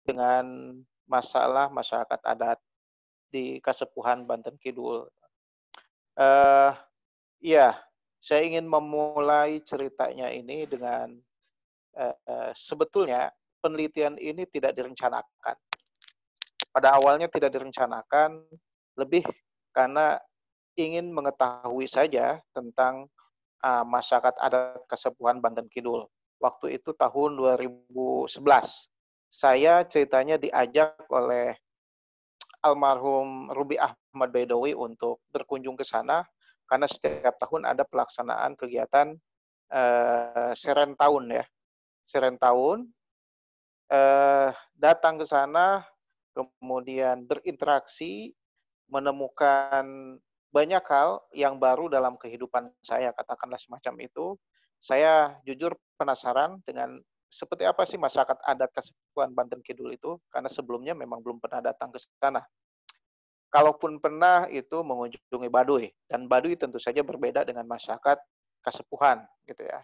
dengan masalah masyarakat adat di Kasepuhan Banten Kidul. Eh, iya, saya ingin memulai ceritanya ini dengan sebetulnya penelitian ini tidak direncanakan. Pada awalnya tidak direncanakan, lebih karena ingin mengetahui saja tentang masyarakat adat Kasepuhan Banten Kidul. Waktu itu tahun 2011. Saya ceritanya diajak oleh almarhum Ruby Ahmad Baidowi untuk berkunjung ke sana karena setiap tahun ada pelaksanaan kegiatan Seren Tahun ya. Seren Tahun, datang ke sana, kemudian berinteraksi, menemukan banyak hal yang baru dalam kehidupan saya, katakanlah semacam itu. Saya jujur penasaran dengan seperti apa sih masyarakat adat Kasepuhan Banten Kidul itu, karena sebelumnya memang belum pernah datang ke sana. Kalaupun pernah itu mengunjungi Baduy, dan Baduy tentu saja berbeda dengan masyarakat Kasepuhan, gitu ya.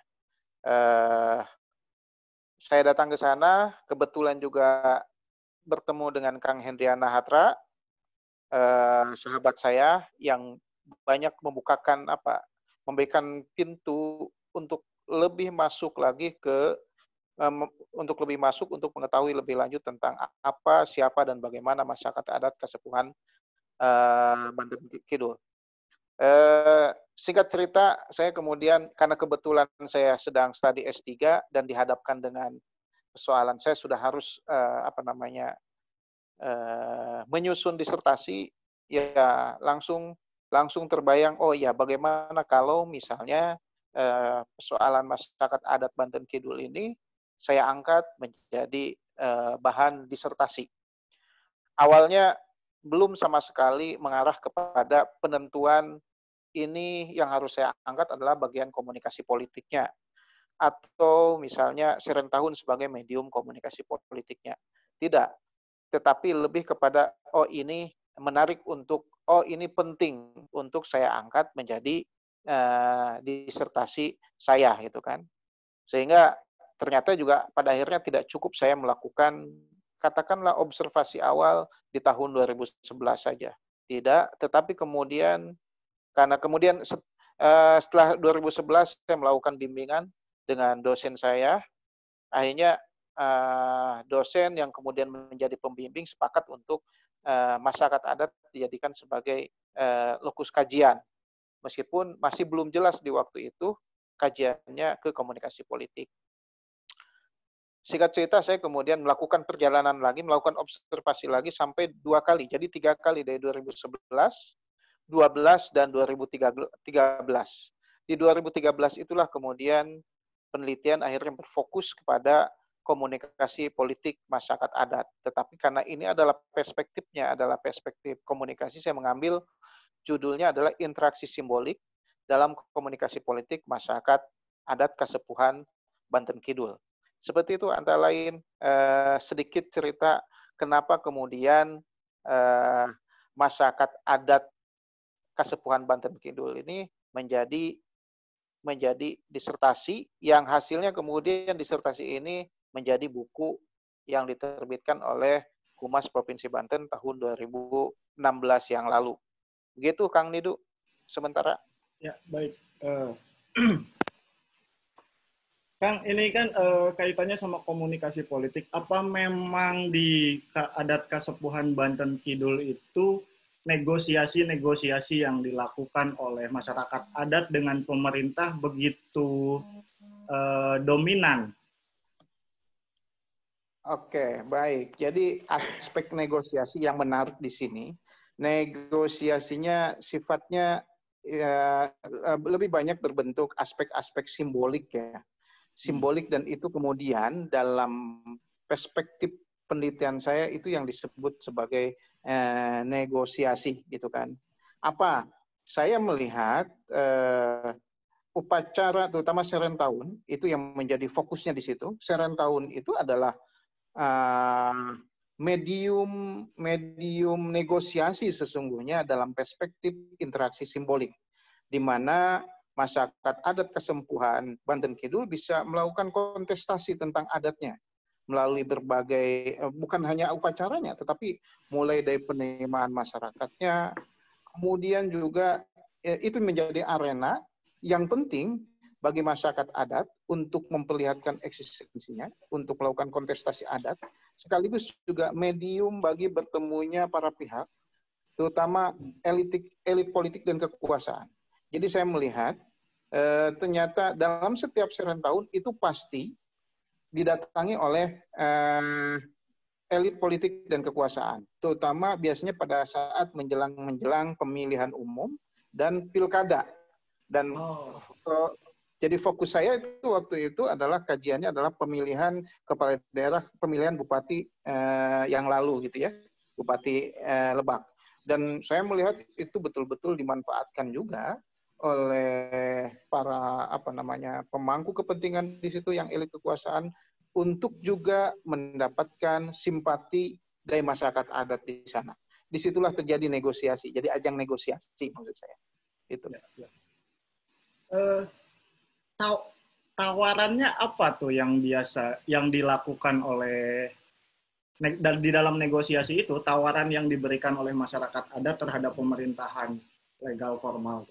Saya datang ke sana, kebetulan juga bertemu dengan Kang Hendriana Hatra, sahabat saya yang banyak memberikan pintu untuk lebih masuk lagi untuk mengetahui lebih lanjut tentang apa, siapa, dan bagaimana masyarakat adat Kasepuhan Banten Kidul. Singkat cerita, saya kemudian karena kebetulan saya sedang studi S3 dan dihadapkan dengan persoalan saya sudah harus menyusun disertasi, ya langsung terbayang, oh ya bagaimana kalau misalnya persoalan masyarakat adat Banten Kidul ini saya angkat menjadi bahan disertasi. Awalnya belum sama sekali mengarah kepada penentuan ini yang harus saya angkat adalah bagian komunikasi politiknya, atau misalnya Seren Tahun sebagai medium komunikasi politiknya. Tidak, tetapi lebih kepada, oh ini menarik ini penting untuk saya angkat menjadi disertasi saya, gitu kan. Sehingga ternyata juga pada akhirnya tidak cukup saya melakukan, katakanlah observasi awal di tahun 2011 saja. Tidak, tetapi kemudian setelah 2011 saya melakukan bimbingan dengan dosen saya, akhirnya dosen yang kemudian menjadi pembimbing sepakat untuk masyarakat adat dijadikan sebagai lokus kajian. Meskipun masih belum jelas di waktu itu kajiannya ke komunikasi politik. Singkat cerita, saya kemudian melakukan perjalanan lagi, melakukan observasi lagi sampai 2 kali. Jadi 3 kali dari 2011, 12, dan 2013. Di 2013 itulah kemudian penelitian akhirnya berfokus kepada komunikasi politik masyarakat adat. Tetapi karena ini adalah perspektifnya adalah perspektif komunikasi, saya mengambil judulnya adalah interaksi simbolik dalam komunikasi politik masyarakat adat Kasepuhan Banten Kidul. Seperti itu antara lain sedikit cerita kenapa kemudian masyarakat adat Kasepuhan Banten Kidul ini menjadi disertasi yang hasilnya kemudian disertasi ini menjadi buku yang diterbitkan oleh Humas Provinsi Banten tahun 2016 yang lalu. Begitu Kang Nidu sementara. Ya, baik. Kang, ini kan kaitannya sama komunikasi politik. Apa memang di adat Kasepuhan Banten Kidul itu negosiasi-negosiasi yang dilakukan oleh masyarakat adat dengan pemerintah begitu dominan? Oke, baik. Jadi aspek negosiasi yang menarik di sini, negosiasinya sifatnya lebih banyak berbentuk aspek-aspek simbolik ya. Simbolik, dan itu kemudian dalam perspektif penelitian saya itu yang disebut sebagai negosiasi gitu kan. Apa? Saya melihat upacara terutama Seren Tahun itu yang menjadi fokusnya di situ. Seren Tahun itu adalah medium negosiasi sesungguhnya dalam perspektif interaksi simbolik, di mana masyarakat adat Kasepuhan Banten Kidul bisa melakukan kontestasi tentang adatnya. melalui berbagai, bukan hanya upacaranya, tetapi mulai dari penerimaan masyarakatnya, kemudian juga itu menjadi arena yang penting bagi masyarakat adat untuk memperlihatkan eksistensinya, untuk melakukan kontestasi adat, sekaligus juga medium bagi bertemunya para pihak, terutama elit politik dan kekuasaan. Jadi saya melihat ternyata dalam setiap serentahun tahun itu pasti didatangi oleh elit politik dan kekuasaan, terutama biasanya pada saat menjelang pemilihan umum dan pilkada. Dan jadi fokus saya itu waktu itu adalah kajiannya adalah pemilihan kepala daerah, pemilihan bupati yang lalu gitu ya, Bupati Lebak. Dan saya melihat itu betul-betul dimanfaatkan juga oleh para pemangku kepentingan di situ yang elit kekuasaan untuk juga mendapatkan simpati dari masyarakat adat di sana. Disitulah terjadi negosiasi, jadi ajang negosiasi maksud saya. Itu. Tawarannya apa tuh yang biasa yang dilakukan oleh di dalam negosiasi itu, tawaran yang diberikan oleh masyarakat adat terhadap pemerintahan legal formal?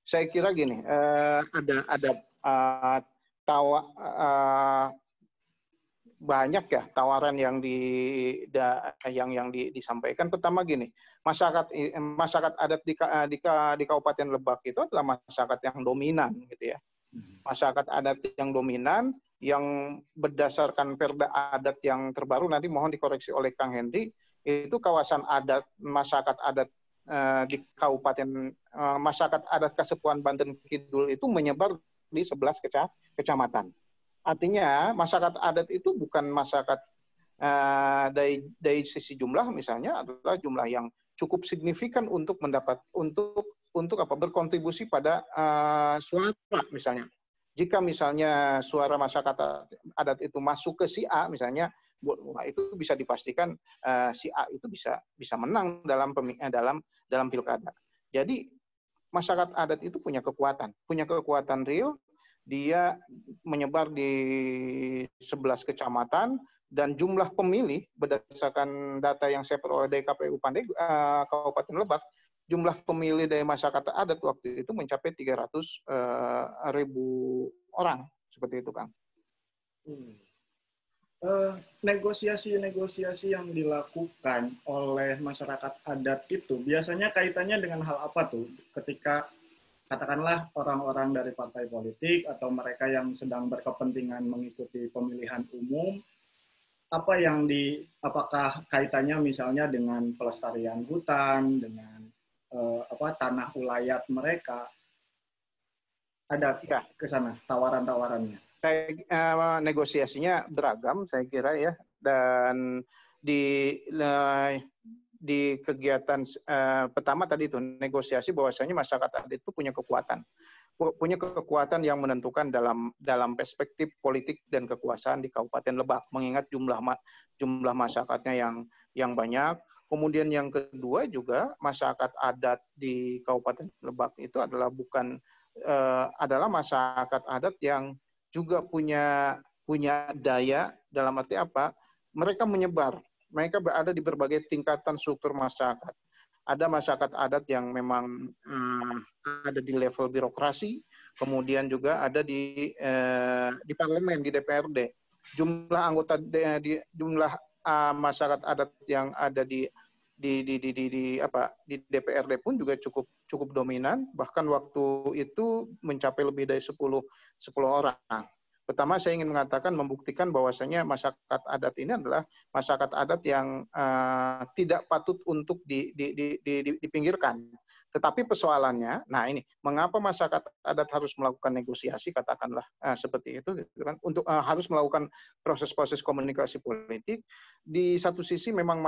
Saya kira gini, ada banyak ya tawaran yang disampaikan. Pertama gini, masyarakat adat di Kabupaten Lebak itu adalah masyarakat yang dominan gitu ya. Masyarakat adat yang dominan yang berdasarkan Perda adat yang terbaru, nanti mohon dikoreksi oleh Kang Hendy, itu kawasan adat masyarakat adat di Kabupaten masyarakat adat Kasepuhan Banten Kidul itu menyebar di 11 kecamatan. Artinya masyarakat adat itu bukan masyarakat dari sisi jumlah misalnya adalah jumlah yang cukup signifikan untuk berkontribusi pada suara misalnya. Jika misalnya suara masyarakat adat itu masuk ke si A misalnya, itu bisa dipastikan si A itu bisa menang dalam pilkada. Jadi masyarakat adat itu punya kekuatan real. Dia menyebar di 11 kecamatan dan jumlah pemilih berdasarkan data yang saya peroleh dari KPU Kabupaten Lebak, jumlah pemilih dari masyarakat adat waktu itu mencapai 300.000 orang, seperti itu, Kang. Negosiasi-negosiasi yang dilakukan oleh masyarakat adat itu biasanya kaitannya dengan hal apa tuh? Ketika katakanlah orang-orang dari partai politik atau mereka yang sedang berkepentingan mengikuti pemilihan umum, apakah kaitannya misalnya dengan pelestarian hutan, dengan tanah ulayat mereka? Ada ke sana tawaran-tawarannya? Negosiasinya beragam saya kira ya, dan di kegiatan pertama tadi itu negosiasi bahwasanya masyarakat adat itu punya kekuatan yang menentukan dalam perspektif politik dan kekuasaan di Kabupaten Lebak, mengingat jumlah masyarakatnya yang banyak. Kemudian yang kedua juga masyarakat adat di Kabupaten Lebak itu adalah masyarakat adat yang juga punya daya, dalam arti apa? Mereka menyebar. Mereka berada di berbagai tingkatan struktur masyarakat. Ada masyarakat adat yang memang ada di level birokrasi, kemudian juga ada di parlemen, di DPRD. Jumlah anggota jumlah masyarakat adat yang ada di DPRD pun juga cukup dominan, bahkan waktu itu mencapai lebih dari 10 orang. Pertama saya ingin membuktikan bahwasanya masyarakat adat ini adalah masyarakat adat yang tidak patut untuk dipinggirkan. Tetapi persoalannya, nah ini, mengapa masyarakat adat harus melakukan negosiasi, katakanlah seperti itu, gitu kan, untuk harus melakukan proses-proses komunikasi politik. Di satu sisi memang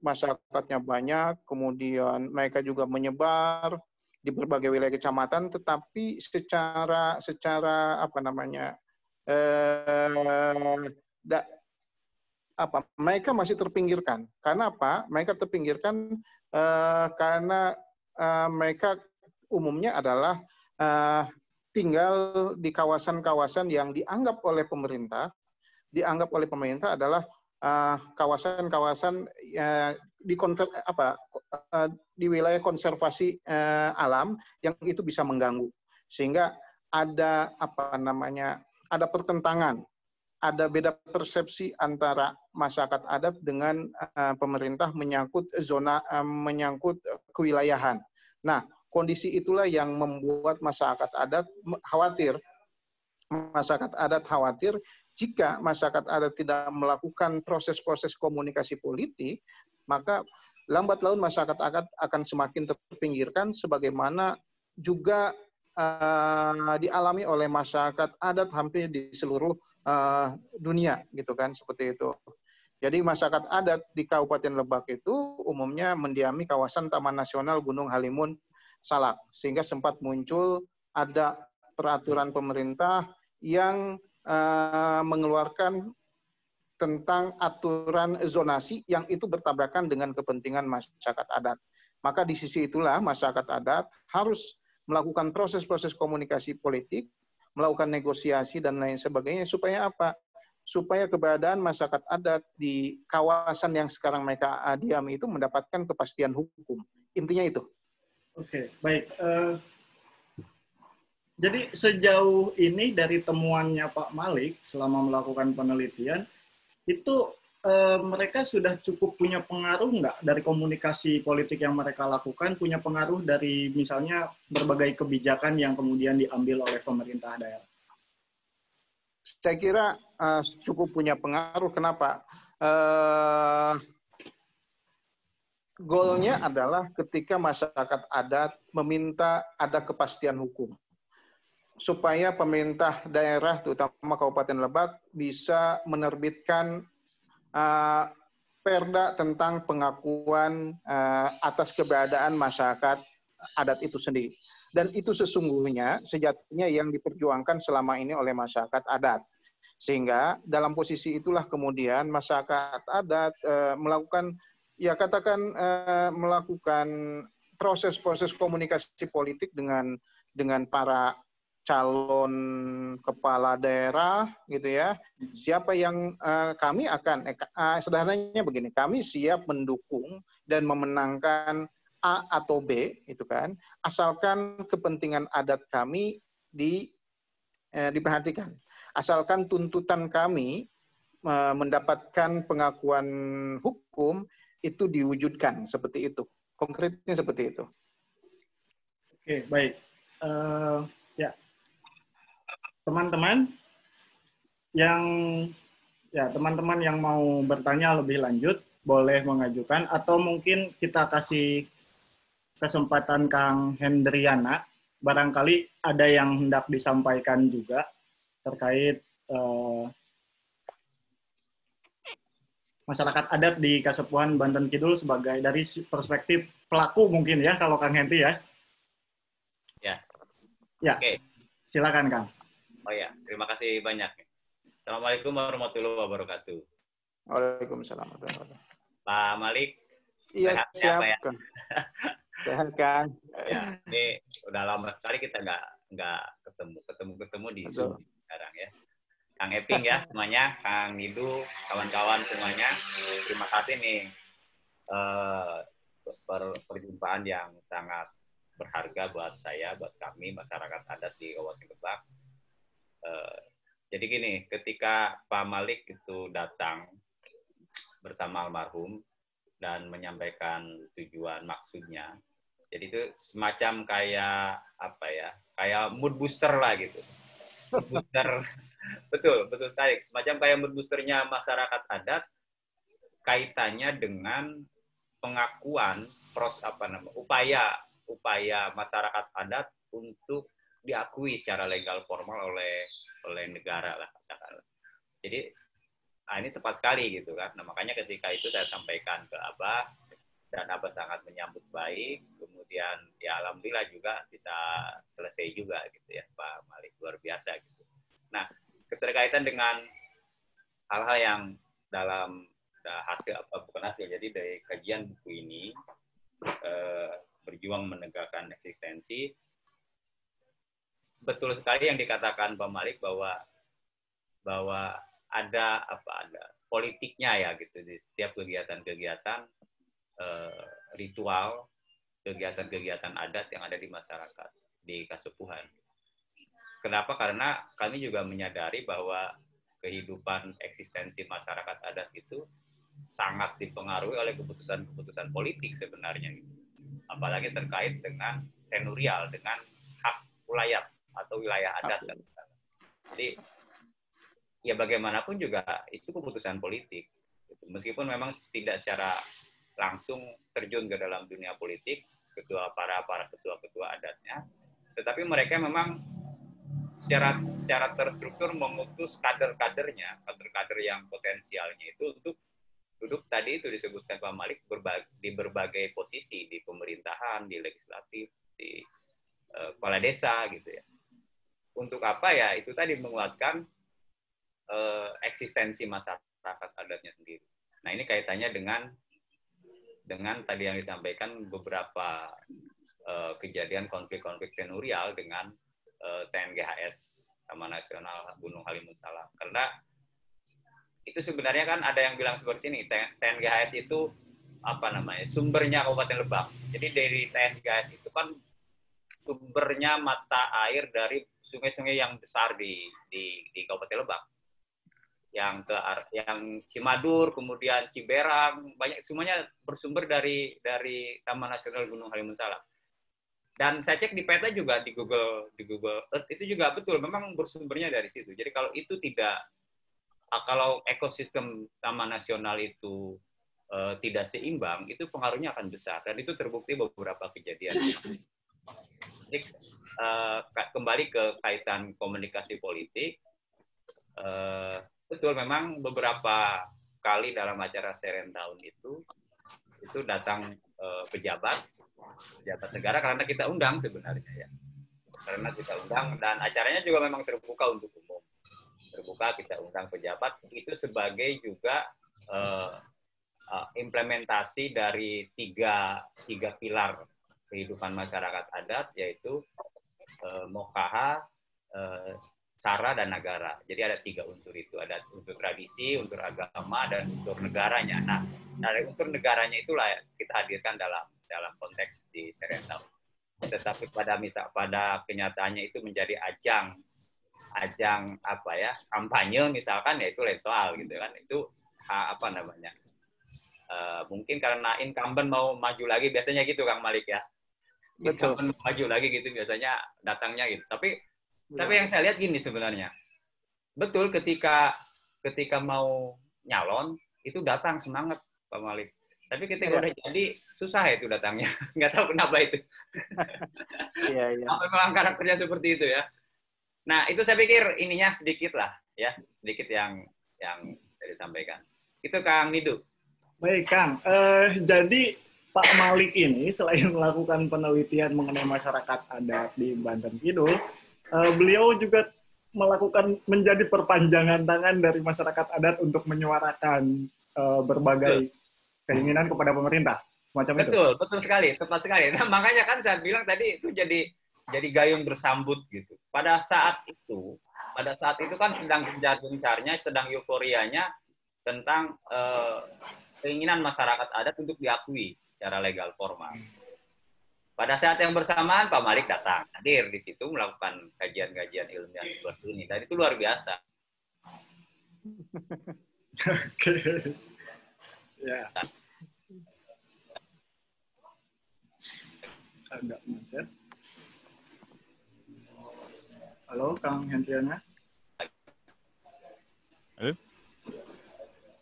masyarakatnya banyak, kemudian mereka juga menyebar di berbagai wilayah kecamatan, tetapi secara mereka masih terpinggirkan. Karena apa? Mereka terpinggirkan karena mereka umumnya adalah tinggal di kawasan-kawasan yang dianggap oleh pemerintah adalah kawasan-kawasan di wilayah konservasi alam yang itu bisa mengganggu, sehingga ada ada pertentangan, ada beda persepsi antara masyarakat adat dengan pemerintah menyangkut kewilayahan. Nah, kondisi itulah yang membuat masyarakat adat khawatir. Masyarakat adat khawatir jika masyarakat adat tidak melakukan proses-proses komunikasi politik, maka lambat laun masyarakat adat akan semakin terpinggirkan, sebagaimana juga dialami oleh masyarakat adat hampir di seluruh dunia, gitu kan, seperti itu. Jadi masyarakat adat di Kabupaten Lebak itu umumnya mendiami kawasan Taman Nasional Gunung Halimun Salak, sehingga sempat muncul ada peraturan pemerintah yang mengeluarkan tentang aturan zonasi yang itu bertabrakan dengan kepentingan masyarakat adat. Maka di sisi itulah masyarakat adat harus melakukan proses-proses komunikasi politik, melakukan negosiasi dan lain sebagainya, supaya apa? Supaya keberadaan masyarakat adat di kawasan yang sekarang mereka diami itu mendapatkan kepastian hukum. Intinya itu. Oke, baik. Jadi sejauh ini dari temuannya Pak Malik selama melakukan penelitian, itu mereka sudah cukup punya pengaruh nggak dari komunikasi politik yang mereka lakukan, punya pengaruh dari misalnya berbagai kebijakan yang kemudian diambil oleh pemerintah daerah? Saya kira cukup punya pengaruh. Kenapa? Goalnya adalah ketika masyarakat adat meminta ada kepastian hukum, supaya pemerintah daerah, terutama Kabupaten Lebak, bisa menerbitkan perda tentang pengakuan atas keberadaan masyarakat adat itu sendiri. Dan itu sesungguhnya sejatinya yang diperjuangkan selama ini oleh masyarakat adat. Sehingga dalam posisi itulah kemudian masyarakat adat melakukan, ya katakan melakukan proses-proses komunikasi politik dengan para calon kepala daerah, gitu ya. Siapa yang kami akan sederhananya begini, kami siap mendukung dan memenangkan A atau B, itu kan, asalkan kepentingan adat kami diperhatikan, asalkan tuntutan kami mendapatkan pengakuan hukum itu diwujudkan, seperti itu. Konkretnya seperti itu. Oke, baik. Ya, teman-teman yang mau bertanya lebih lanjut boleh mengajukan, atau mungkin kita kasih kesempatan Kang Hendriana, barangkali ada yang hendak disampaikan juga terkait masyarakat adat di Kasepuhan Banten Kidul sebagai dari perspektif pelaku mungkin ya, kalau Kang Hendri ya. Ya, oke. Silakan Kang. Oh ya, terima kasih banyak. Assalamualaikum warahmatullahi wabarakatuh. Waalaikumsalam warahmatullahi wabarakatuh. Pak Malik, iya, siap ya? Sehat Kang. Ya, ini udah lama sekali kita nggak ketemu di Zoom sekarang ya. Kang Eping ya semuanya, Kang Nidu, kawan-kawan semuanya, terima kasih nih perjumpaan yang sangat berharga buat saya, buat kami masyarakat adat di Kabupaten Lebak. Jadi gini, ketika Pak Malik itu datang bersama almarhum dan menyampaikan tujuan maksudnya, jadi itu semacam kayak apa ya, kayak mood booster lah gitu. Mood booster, betul sekali. Semacam kayak mood boosternya masyarakat adat, kaitannya dengan pengakuan upaya masyarakat adat untuk diakui secara legal formal oleh negara lah katakanlah. Jadi ini tepat sekali gitu kan. Nah, makanya ketika itu saya sampaikan ke Abah dan Abah sangat menyambut baik. Kemudian ya alhamdulillah juga bisa selesai juga gitu ya Pak Malik, luar biasa gitu. Nah, keterkaitan dengan hal-hal yang dalam jadi dari kajian buku ini berjuang menegakkan eksistensi, betul sekali yang dikatakan Pak Malik bahwa ada politiknya ya gitu di setiap kegiatan-kegiatan ritual, kegiatan-kegiatan adat yang ada di masyarakat, di Kasepuhan. Kenapa? Karena kami juga menyadari bahwa kehidupan eksistensi masyarakat adat itu sangat dipengaruhi oleh keputusan-keputusan politik sebenarnya. Apalagi terkait dengan tenurial, dengan hak wilayah atau wilayah adat. Jadi ya bagaimanapun juga itu keputusan politik. Meskipun memang tidak secara langsung terjun ke dalam dunia politik, para ketua-ketua adatnya, tetapi mereka memang secara terstruktur mengutus kader-kadernya, kader-kader yang potensialnya itu untuk duduk tadi itu disebutkan Pak Malik di berbagai posisi di pemerintahan, di legislatif, di kepala desa gitu ya. Untuk apa ya? Itu tadi menguatkan eksistensi masyarakat adatnya sendiri. Nah ini kaitannya dengan tadi yang disampaikan beberapa kejadian konflik-konflik tenurial dengan TNGHS Taman Nasional Gunung Halimun Salak. Karena itu sebenarnya kan ada yang bilang seperti ini, TNGHS itu sumbernya Kabupaten Lebak. Jadi dari TNGHS itu kan sumbernya mata air dari sungai-sungai yang besar di Kabupaten Lebak. Yang Cimadur, kemudian Ciberang, banyak semuanya bersumber dari Taman Nasional Gunung Halimun Salak. Dan saya cek di peta juga di Google Earth itu juga betul, memang bersumbernya dari situ. Jadi kalau ekosistem Taman Nasional itu tidak seimbang, itu pengaruhnya akan besar. Dan itu terbukti beberapa kejadian. Jadi kembali ke kaitan komunikasi politik, betul memang beberapa kali dalam acara Seren tahun itu datang pejabat negara karena kita undang sebenarnya ya. Karena kita undang dan acaranya juga memang terbuka untuk umum. Terbuka, kita undang pejabat itu sebagai juga implementasi dari tiga pilar kehidupan masyarakat adat, yaitu Mokaha, Sara, dan Nagara. Jadi ada 3 unsur itu. Ada unsur tradisi, unsur agama, dan unsur negaranya. Nah, dari unsur negaranya itulah kita hadirkan dalam konteks di Serentau. Tetapi pada kenyataannya itu menjadi ajang kampanye misalkan, ya itu lain soal gitu kan. Itu mungkin karena incumbent mau maju lagi, biasanya gitu Kang Malik ya. Betul. Incumbent mau maju lagi gitu biasanya datangnya gitu. Tapi yang saya lihat gini sebenarnya, betul ketika mau nyalon itu datang semangat Pak Malik. Tapi ketika udah jadi susah itu datangnya, nggak tahu kenapa itu. Iya. Memang karakternya seperti itu ya. Nah itu saya pikir ininya sedikit lah ya, sedikit yang saya disampaikan. Itu Kang Midu. Baik Kang, jadi Pak Malik ini selain melakukan penelitian mengenai masyarakat adat di Banten Kidul, beliau juga menjadi perpanjangan tangan dari masyarakat adat untuk menyuarakan berbagai keinginan kepada pemerintah. Semacam itu. Betul sekali, tepat sekali. Nah, makanya kan saya bilang tadi itu jadi gayung bersambut gitu. Pada saat itu kan sedang gencar-gencarnya, sedang euforianya tentang keinginan masyarakat adat untuk diakui secara legal formal. Pada saat yang bersamaan Pak Malik datang, hadir di situ melakukan kajian-kajian ilmiah seperti ini, dan itu luar biasa. Oke. Ya. Agak macet. Halo, Kang Hendriana.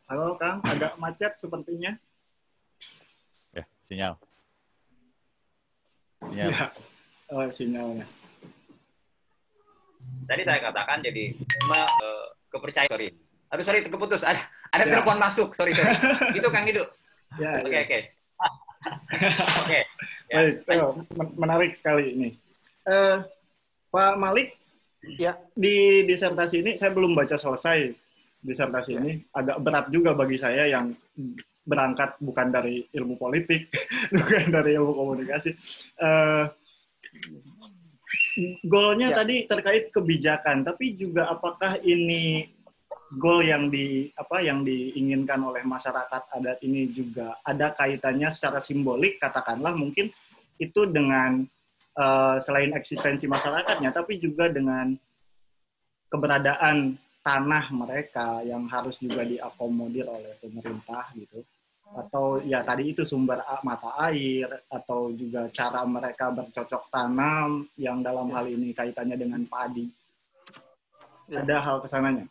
Halo, Kang. Agak macet sepertinya. Ya, sinyal. Ya. Oh, sinyalnya. Tadi saya katakan jadi kepercayaan. Sorry, terputus. Ada telepon masuk. Sorry. Itu Kang Hidu. Ya. Oke. Baik, menarik sekali ini. Pak Malik, ya, di disertasi ini saya belum baca selesai. Disertasi ini agak berat juga bagi saya yang berangkat bukan dari ilmu politik, bukan dari ilmu komunikasi. goalnya Ya. tadi terkait kebijakan, tapi juga apakah ini goal yang diinginkan oleh masyarakat adat ini juga ada kaitannya secara simbolik, katakanlah mungkin itu dengan selain eksistensi masyarakatnya, tapi juga dengan keberadaan tanah mereka yang harus juga diakomodir oleh pemerintah gitu. Atau ya tadi itu sumber mata air, atau juga cara mereka bercocok tanam yang dalam hal ini kaitannya dengan padi. Ya. Ada hal kesananya.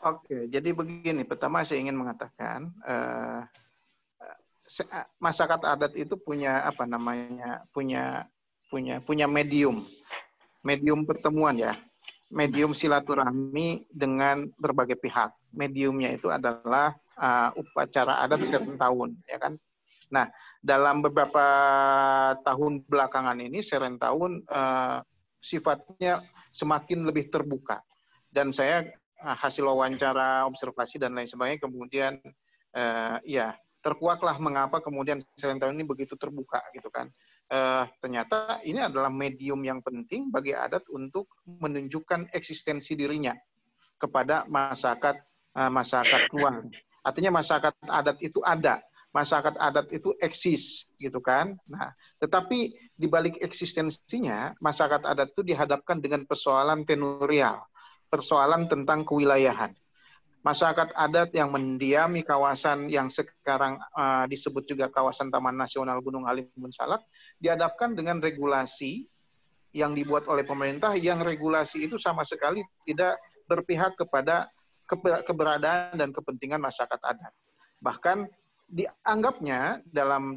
Oke, jadi begini. Pertama saya ingin mengatakan masyarakat adat itu punya apa namanya, punya medium pertemuan ya, medium silaturahmi dengan berbagai pihak. Mediumnya itu adalah upacara adat Serentahun, ya kan. Nah, dalam beberapa tahun belakangan ini Serentahun sifatnya semakin lebih terbuka, dan saya hasil wawancara, observasi dan lain sebagainya, kemudian ya terkuaklah mengapa kemudian Serentahun ini begitu terbuka gitu kan. Ternyata ini adalah medium yang penting bagi adat untuk menunjukkan eksistensi dirinya kepada masyarakat luar. Artinya masyarakat adat itu ada, masyarakat adat itu eksis gitu kan. Nah, tetapi di balik eksistensinya masyarakat adat itu dihadapkan dengan persoalan tenurial, persoalan tentang kewilayahan. Masyarakat adat yang mendiami kawasan yang sekarang disebut juga kawasan Taman Nasional Gunung Halimun Salak dihadapkan dengan regulasi yang dibuat oleh pemerintah, yang regulasi itu sama sekali tidak berpihak kepada keberadaan dan kepentingan masyarakat adat. Bahkan dianggapnya dalam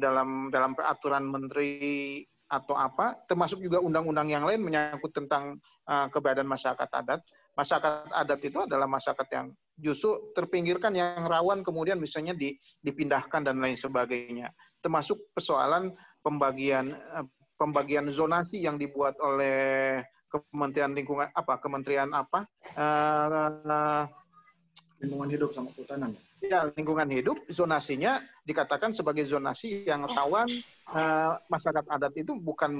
peraturan menteri atau apa, termasuk juga undang-undang yang lain menyangkut tentang keberadaan masyarakat adat. Masyarakat adat itu adalah masyarakat yang justru terpinggirkan, yang rawan kemudian misalnya dipindahkan dan lain sebagainya. Termasuk persoalan pembagian zonasi yang dibuat oleh Kementerian Lingkungan Lingkungan hidup sama kehutanan. Ya, lingkungan hidup, zonasinya dikatakan sebagai zonasi yang rawan. Masyarakat adat itu bukan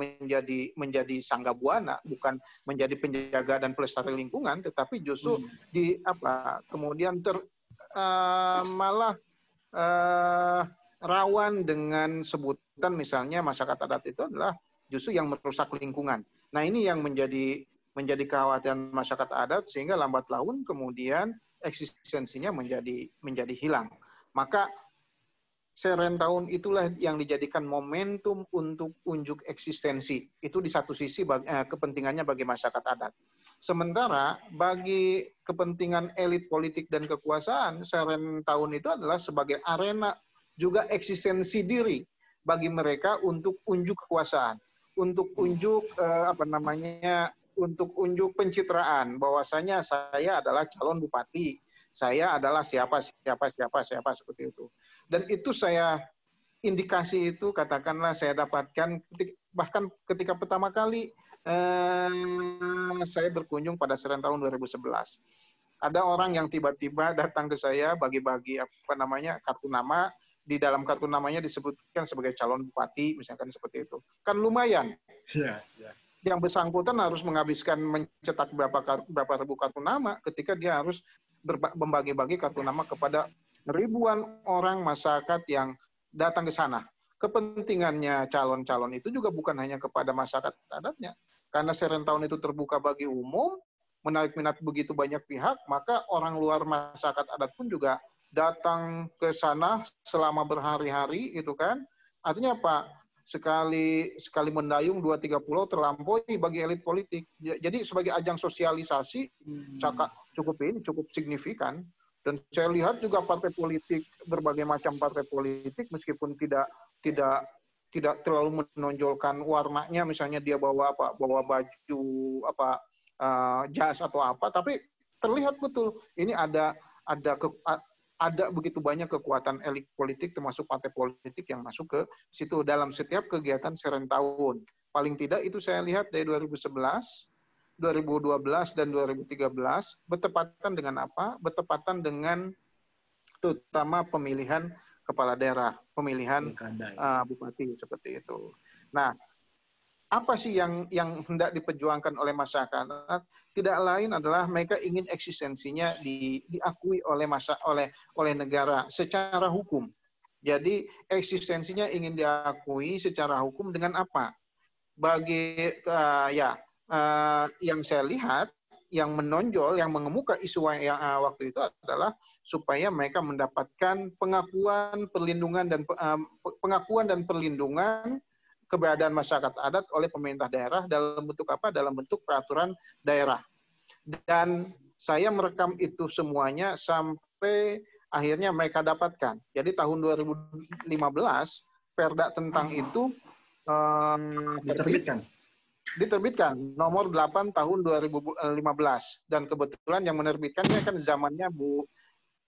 menjadi sangga buana, bukan menjadi penjaga dan pelestari lingkungan, tetapi justru kemudian malah rawan dengan sebutan misalnya masyarakat adat itu adalah justru yang merusak lingkungan. Nah, ini yang menjadi kekhawatiran masyarakat adat, sehingga lambat laun kemudian eksistensinya menjadi hilang. Maka Serentahun itulah yang dijadikan momentum untuk unjuk eksistensi. Itu di satu sisi kepentingannya bagi masyarakat adat. Sementara bagi kepentingan elit politik dan kekuasaan, Serentahun itu adalah sebagai arena juga eksistensi diri bagi mereka untuk unjuk kekuasaan, untuk unjuk untuk unjuk pencitraan bahwasanya saya adalah calon bupati, saya adalah siapa seperti itu. Dan itu indikasi itu katakanlah saya dapatkan bahkan ketika pertama kali saya berkunjung pada Serentahun 2011. Ada orang yang tiba-tiba datang ke saya bagi-bagi kartu nama. Di dalam kartu namanya disebutkan sebagai calon bupati, misalkan seperti itu. Kan lumayan. Yeah. Yang bersangkutan harus menghabiskan mencetak berapa ribu kartu nama ketika dia harus membagi-bagi kartu nama kepada ribuan orang masyarakat yang datang ke sana. Kepentingannya calon-calon itu juga bukan hanya kepada masyarakat adatnya. Karena Serentahun itu terbuka bagi umum, menarik minat begitu banyak pihak, maka orang luar masyarakat adat pun juga datang ke sana selama berhari-hari, itu kan. Artinya apa? Sekali mendayung 2-3 pulau terlampaui bagi elit politik. Jadi sebagai ajang sosialisasi cukup signifikan. Dan saya lihat juga partai politik, berbagai macam partai politik, meskipun tidak terlalu menonjolkan warnanya, misalnya dia bawa baju jas atau apa, tapi terlihat betul ini ada begitu banyak kekuatan elit politik termasuk partai politik yang masuk ke situ dalam setiap kegiatan Serentahun. Paling tidak itu saya lihat dari 2011, 2012 dan 2013 bertepatan dengan apa? Bertepatan dengan terutama pemilihan kepala daerah, pemilihan bupati seperti itu. Nah, apa sih yang hendak diperjuangkan oleh masyarakat? Tidak lain adalah mereka ingin eksistensinya diakui oleh negara secara hukum. Jadi eksistensinya ingin diakui secara hukum dengan apa? Yang saya lihat, yang menonjol, yang mengemuka isu yang waktu itu adalah supaya mereka mendapatkan pengakuan, perlindungan keberadaan masyarakat adat oleh pemerintah daerah dalam bentuk apa? Dalam bentuk peraturan daerah. Dan saya merekam itu semuanya sampai akhirnya mereka dapatkan. Jadi tahun 2015 Perda tentang itu diterbitkan nomor 8 tahun 2015, dan kebetulan yang menerbitkannya kan zamannya Bu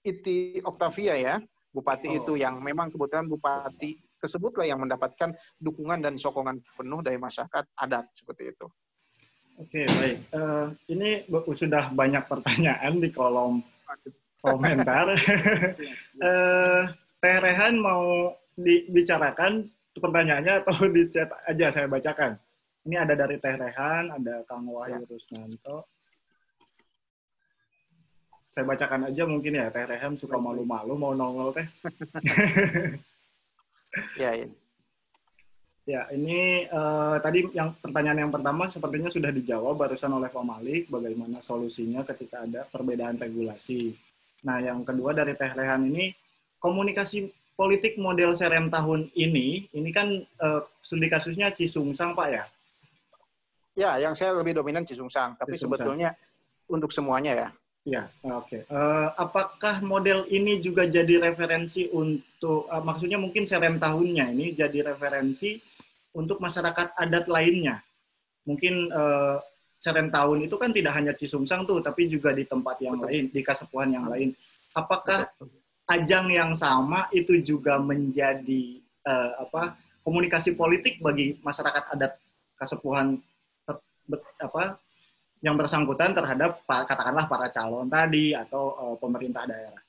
Iti Oktavia ya, bupati itu yang memang kebetulan bupati tersebutlah yang mendapatkan dukungan dan sokongan penuh dari masyarakat adat seperti itu. Oke, baik. Ini sudah banyak pertanyaan di kolom komentar. Teh Rehan mau dibicarakan pertanyaannya atau di chat aja saya bacakan? Ini ada dari Teh Rehan, ada Kang Wahyu Rusnanto. Saya bacakan aja mungkin ya, Teh Rehan suka malu-malu mau nongol Teh. Ya. Ya, ini tadi yang pertanyaan yang pertama sepertinya sudah dijawab barusan oleh Pak Malik, bagaimana solusinya ketika ada perbedaan regulasi. Nah, yang kedua dari Teh Rehan ini, komunikasi politik model Serem tahun ini kan studi kasusnya Cisungsang, Pak ya? Ya, yang saya lebih dominan Cisungsang, tapi sebetulnya untuk semuanya ya. Ya, oke. Apakah model ini juga jadi referensi untuk, maksudnya mungkin Serem tahunnya ini jadi referensi untuk masyarakat adat lainnya? Mungkin Serem tahun itu kan tidak hanya Cisungsang tuh, tapi juga di tempat yang lain, di kasepuhan yang lain. Apakah ajang yang sama itu juga menjadi komunikasi politik bagi masyarakat adat kasepuhan yang bersangkutan terhadap katakanlah para calon tadi atau pemerintah daerah?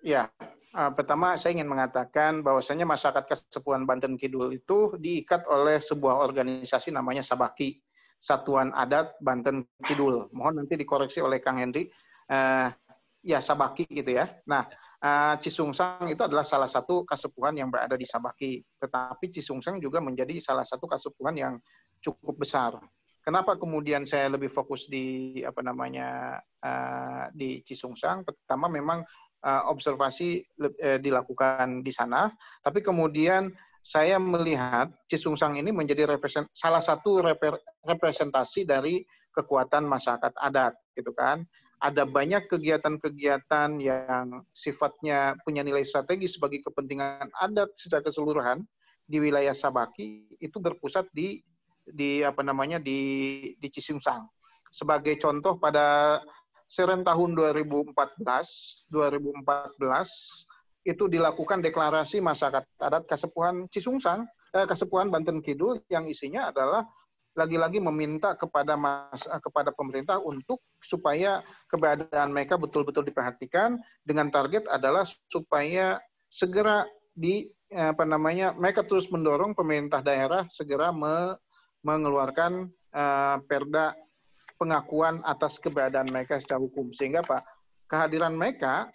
Ya, pertama saya ingin mengatakan bahwasanya masyarakat Kasepuhan Banten Kidul itu diikat oleh sebuah organisasi namanya Sabaki, Satuan Adat Banten Kidul. Mohon nanti dikoreksi oleh Kang Henry. Ya, Sabaki gitu ya. Nah, Cisungsang itu adalah salah satu kasepuhan yang berada di Sabaki. Tetapi Cisungsang juga menjadi salah satu kasepuhan yang cukup besar. Kenapa kemudian saya lebih fokus di di Cisungsang? Pertama memang observasi dilakukan di sana, tapi kemudian saya melihat Cisungsang ini menjadi salah satu representasi dari kekuatan masyarakat adat, gitu kan. Ada banyak kegiatan-kegiatan yang sifatnya punya nilai strategis bagi kepentingan adat secara keseluruhan di wilayah Sabaki itu berpusat di Cisungsang. Sebagai contoh pada Serem tahun 2014 itu dilakukan deklarasi masyarakat adat Kasepuhan Cisungsang, Kasepuhan Banten Kidul yang isinya adalah lagi-lagi meminta kepada pemerintah untuk supaya keberadaan mereka betul-betul diperhatikan dengan target adalah supaya segera mereka terus mendorong pemerintah daerah segera mengeluarkan perda pengakuan atas keberadaan mereka secara hukum, sehingga kehadiran mereka,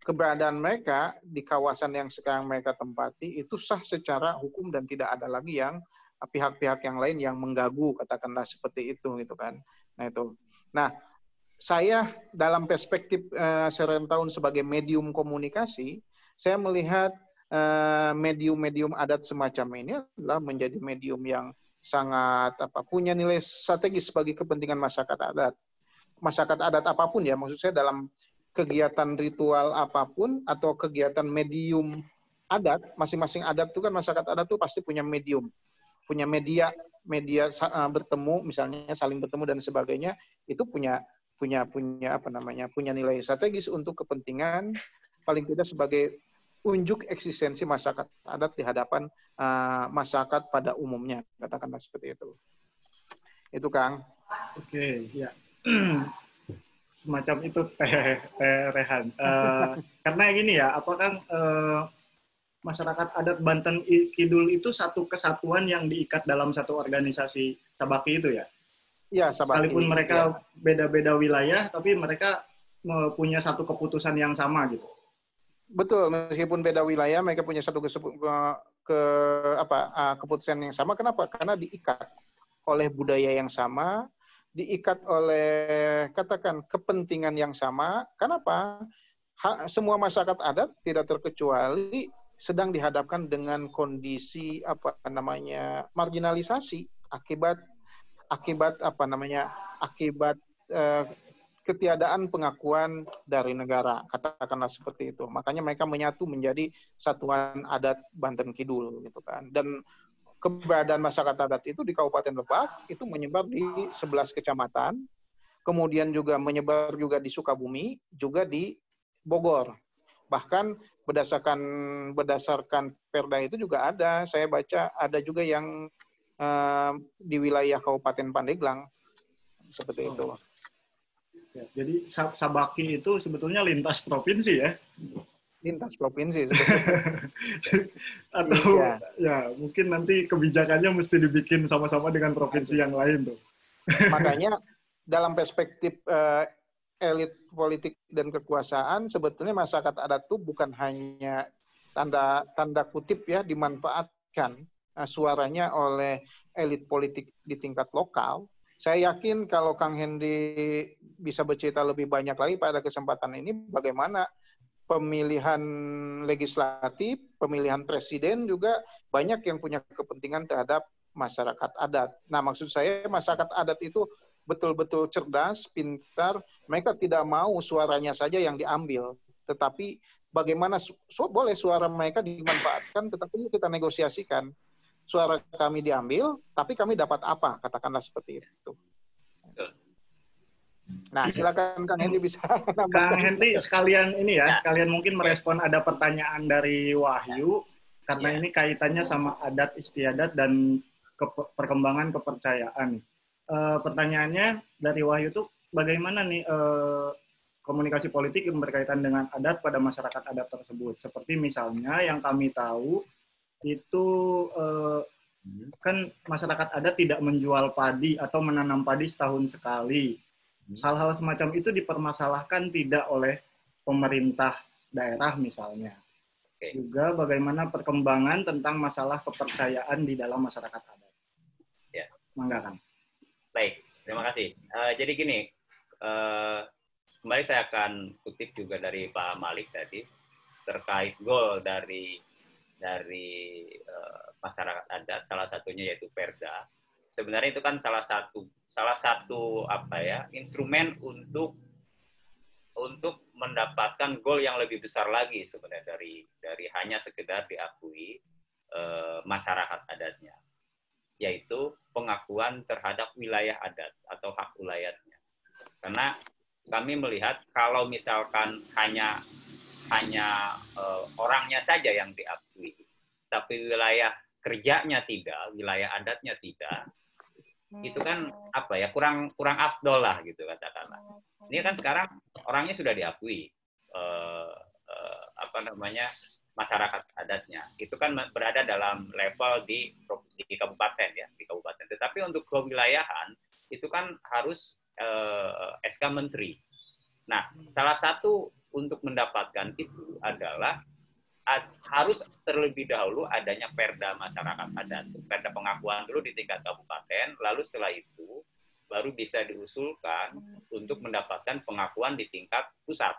keberadaan mereka di kawasan yang sekarang mereka tempati itu sah secara hukum dan tidak ada lagi yang pihak-pihak yang lain yang mengganggu, katakanlah seperti itu gitu kan. Nah, saya dalam perspektif Serem tahun sebagai medium komunikasi, saya melihat medium-medium adat semacam ini adalah menjadi medium yang sangat punya nilai strategis bagi kepentingan masyarakat adat. Masyarakat adat apapun ya, maksud saya dalam kegiatan ritual apapun atau kegiatan medium adat, masing-masing adat itu kan masyarakat adat itu pasti punya medium, punya media bertemu, misalnya saling bertemu dan sebagainya, itu punya nilai strategis untuk kepentingan paling tidak sebagai unjuk eksistensi masyarakat adat di hadapan masyarakat pada umumnya, katakanlah seperti itu. Itu Kang. Oke, ya. Semacam itu Teh Rehan. Karena gini ya, Kang, masyarakat adat Banten Kidul itu satu kesatuan yang diikat dalam satu organisasi Sabaki itu ya? Ya, Sabaki. Sekalipun mereka beda-beda wilayah, tapi mereka punya satu keputusan yang sama gitu. Betul, meskipun beda wilayah, mereka punya satu keputusan yang sama. Kenapa? Karena diikat oleh budaya yang sama, diikat oleh katakan kepentingan yang sama. Kenapa? Semua masyarakat adat tidak terkecuali sedang dihadapkan dengan kondisi marginalisasi akibat ketiadaan pengakuan dari negara, katakanlah seperti itu. Makanya mereka menyatu menjadi Satuan Adat Banten Kidul gitu kan. Dan keberadaan masyarakat adat itu di Kabupaten Lebak itu menyebar di 11 kecamatan, kemudian juga menyebar juga di Sukabumi, juga di Bogor. Bahkan berdasarkan Perda itu juga ada, saya baca ada juga yang di wilayah Kabupaten Pandeglang seperti itu. Ya, jadi Sabaki itu sebetulnya lintas provinsi ya? Lintas provinsi sebetulnya. Atau ya mungkin nanti kebijakannya mesti dibikin sama-sama dengan provinsi yang lain tuh. Makanya dalam perspektif elit politik dan kekuasaan, sebetulnya masyarakat adat itu bukan hanya tanda kutip ya dimanfaatkan suaranya oleh elit politik di tingkat lokal. Saya yakin kalau Kang Hendy bisa bercerita lebih banyak lagi pada kesempatan ini bagaimana pemilihan legislatif, pemilihan presiden juga banyak yang punya kepentingan terhadap masyarakat adat. Nah, maksud saya masyarakat adat itu betul-betul cerdas, pintar, mereka tidak mau suaranya saja yang diambil, tetapi bagaimana boleh suara mereka dimanfaatkan, tetapi kita negosiasikan. Suara kami diambil, tapi kami dapat apa? Katakanlah seperti itu. Nah, silakan Kang Hendy bisa. Kang Hendy sekalian ini ya, sekalian mungkin merespon ada pertanyaan dari Wahyu, karena ini kaitannya sama adat istiadat dan perkembangan kepercayaan. Pertanyaannya dari Wahyu itu bagaimana nih komunikasi politik yang berkaitan dengan adat pada masyarakat adat tersebut? Seperti misalnya yang kami tahu itu kan masyarakat adat tidak menjual padi atau menanam padi setahun sekali. Hal-hal semacam itu dipermasalahkan tidak oleh pemerintah daerah misalnya. Juga bagaimana perkembangan tentang masalah kepercayaan di dalam masyarakat adat. Ya. Mangga, Kang. Baik, terima kasih. Jadi gini, kembali saya akan kutip juga dari Pak Malik tadi terkait goal dari masyarakat adat, salah satunya yaitu Perda. Sebenarnya itu kan salah satu instrumen untuk mendapatkan goal yang lebih besar lagi sebenarnya dari hanya sekedar diakui masyarakat adatnya, yaitu pengakuan terhadap wilayah adat atau hak wilayahnya. Karena kami melihat kalau misalkan hanya orangnya saja yang diakui, tapi wilayah kerjanya tidak, wilayah adatnya tidak, itu kan kurang afdol lah gitu katakanlah. Ini kan sekarang orangnya sudah diakui masyarakat adatnya, itu kan berada dalam level di kabupaten ya, di kabupaten. Tetapi untuk kewilayahan itu kan harus SK Menteri. Nah, salah satu untuk mendapatkan itu adalah harus terlebih dahulu adanya Perda masyarakat adat, Perda pengakuan dulu di tingkat kabupaten, lalu setelah itu baru bisa diusulkan untuk mendapatkan pengakuan di tingkat pusat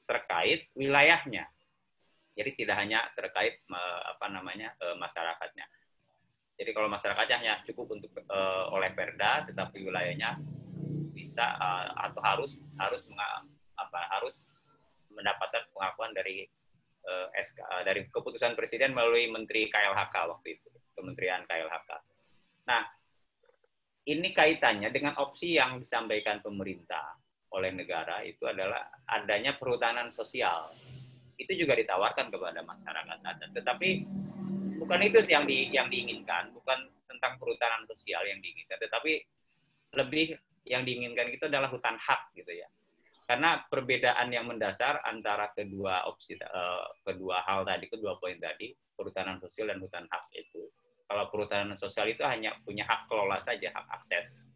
terkait wilayahnya. Jadi tidak hanya terkait masyarakatnya. Jadi kalau masyarakatnya hanya cukup untuk oleh Perda, tetapi wilayahnya bisa atau harus mendapatkan pengakuan dari dari keputusan Presiden melalui Menteri KLHK waktu itu, Kementerian KLHK. Nah, ini kaitannya dengan opsi yang disampaikan pemerintah oleh negara itu adalah adanya perhutanan sosial. Itu juga ditawarkan kepada masyarakat adat. Tetapi bukan itu yang diinginkan, bukan tentang perhutanan sosial yang diinginkan, tetapi lebih yang diinginkan itu adalah hutan hak gitu ya. Karena perbedaan yang mendasar antara kedua opsi, kedua hal tadi, kedua poin tadi, perhutanan sosial dan hutan hak itu. Kalau perhutanan sosial itu hanya punya hak kelola saja, hak akses.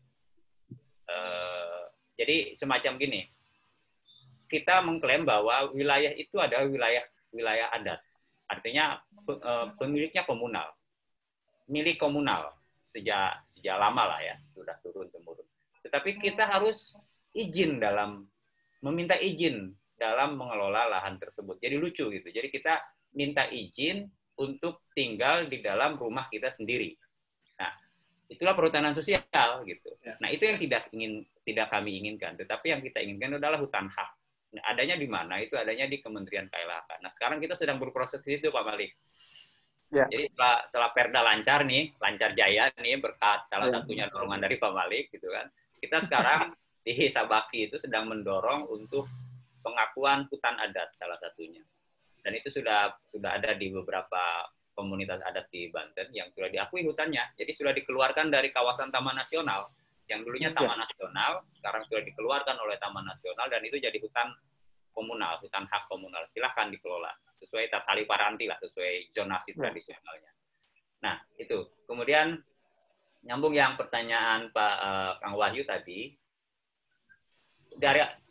Jadi semacam gini, kita mengklaim bahwa wilayah itu adalah wilayah adat. Artinya pemiliknya komunal, milik komunal sejak lama lah ya, sudah turun temurun. Tetapi kita harus meminta izin dalam mengelola lahan tersebut. Jadi lucu gitu. Jadi kita minta izin untuk tinggal di dalam rumah kita sendiri. Nah, itulah perhutanan sosial gitu. Nah, itu yang tidak kami inginkan. Tetapi yang kita inginkan adalah hutan hak. Nah, adanya di mana? Itu adanya di Kementerian KLHK. Nah, sekarang kita sedang berproses di situ, Pak Malik. Ya. Jadi setelah Perda lancar jaya nih berkat salah satunya dorongan dari Pak Malik gitu kan. Kita sekarang di Sabaki itu sedang mendorong untuk pengakuan hutan adat salah satunya. Dan itu sudah ada di beberapa komunitas adat di Banten yang sudah diakui hutannya. Jadi sudah dikeluarkan dari kawasan Taman Nasional. Yang dulunya Taman Nasional, sekarang sudah dikeluarkan oleh Taman Nasional dan itu jadi hutan komunal, hutan hak komunal. Silahkan dikelola sesuai tali paranti lah, sesuai zonasi tradisionalnya. Nah, itu. Kemudian nyambung yang pertanyaan Pak Kang Wahyu tadi.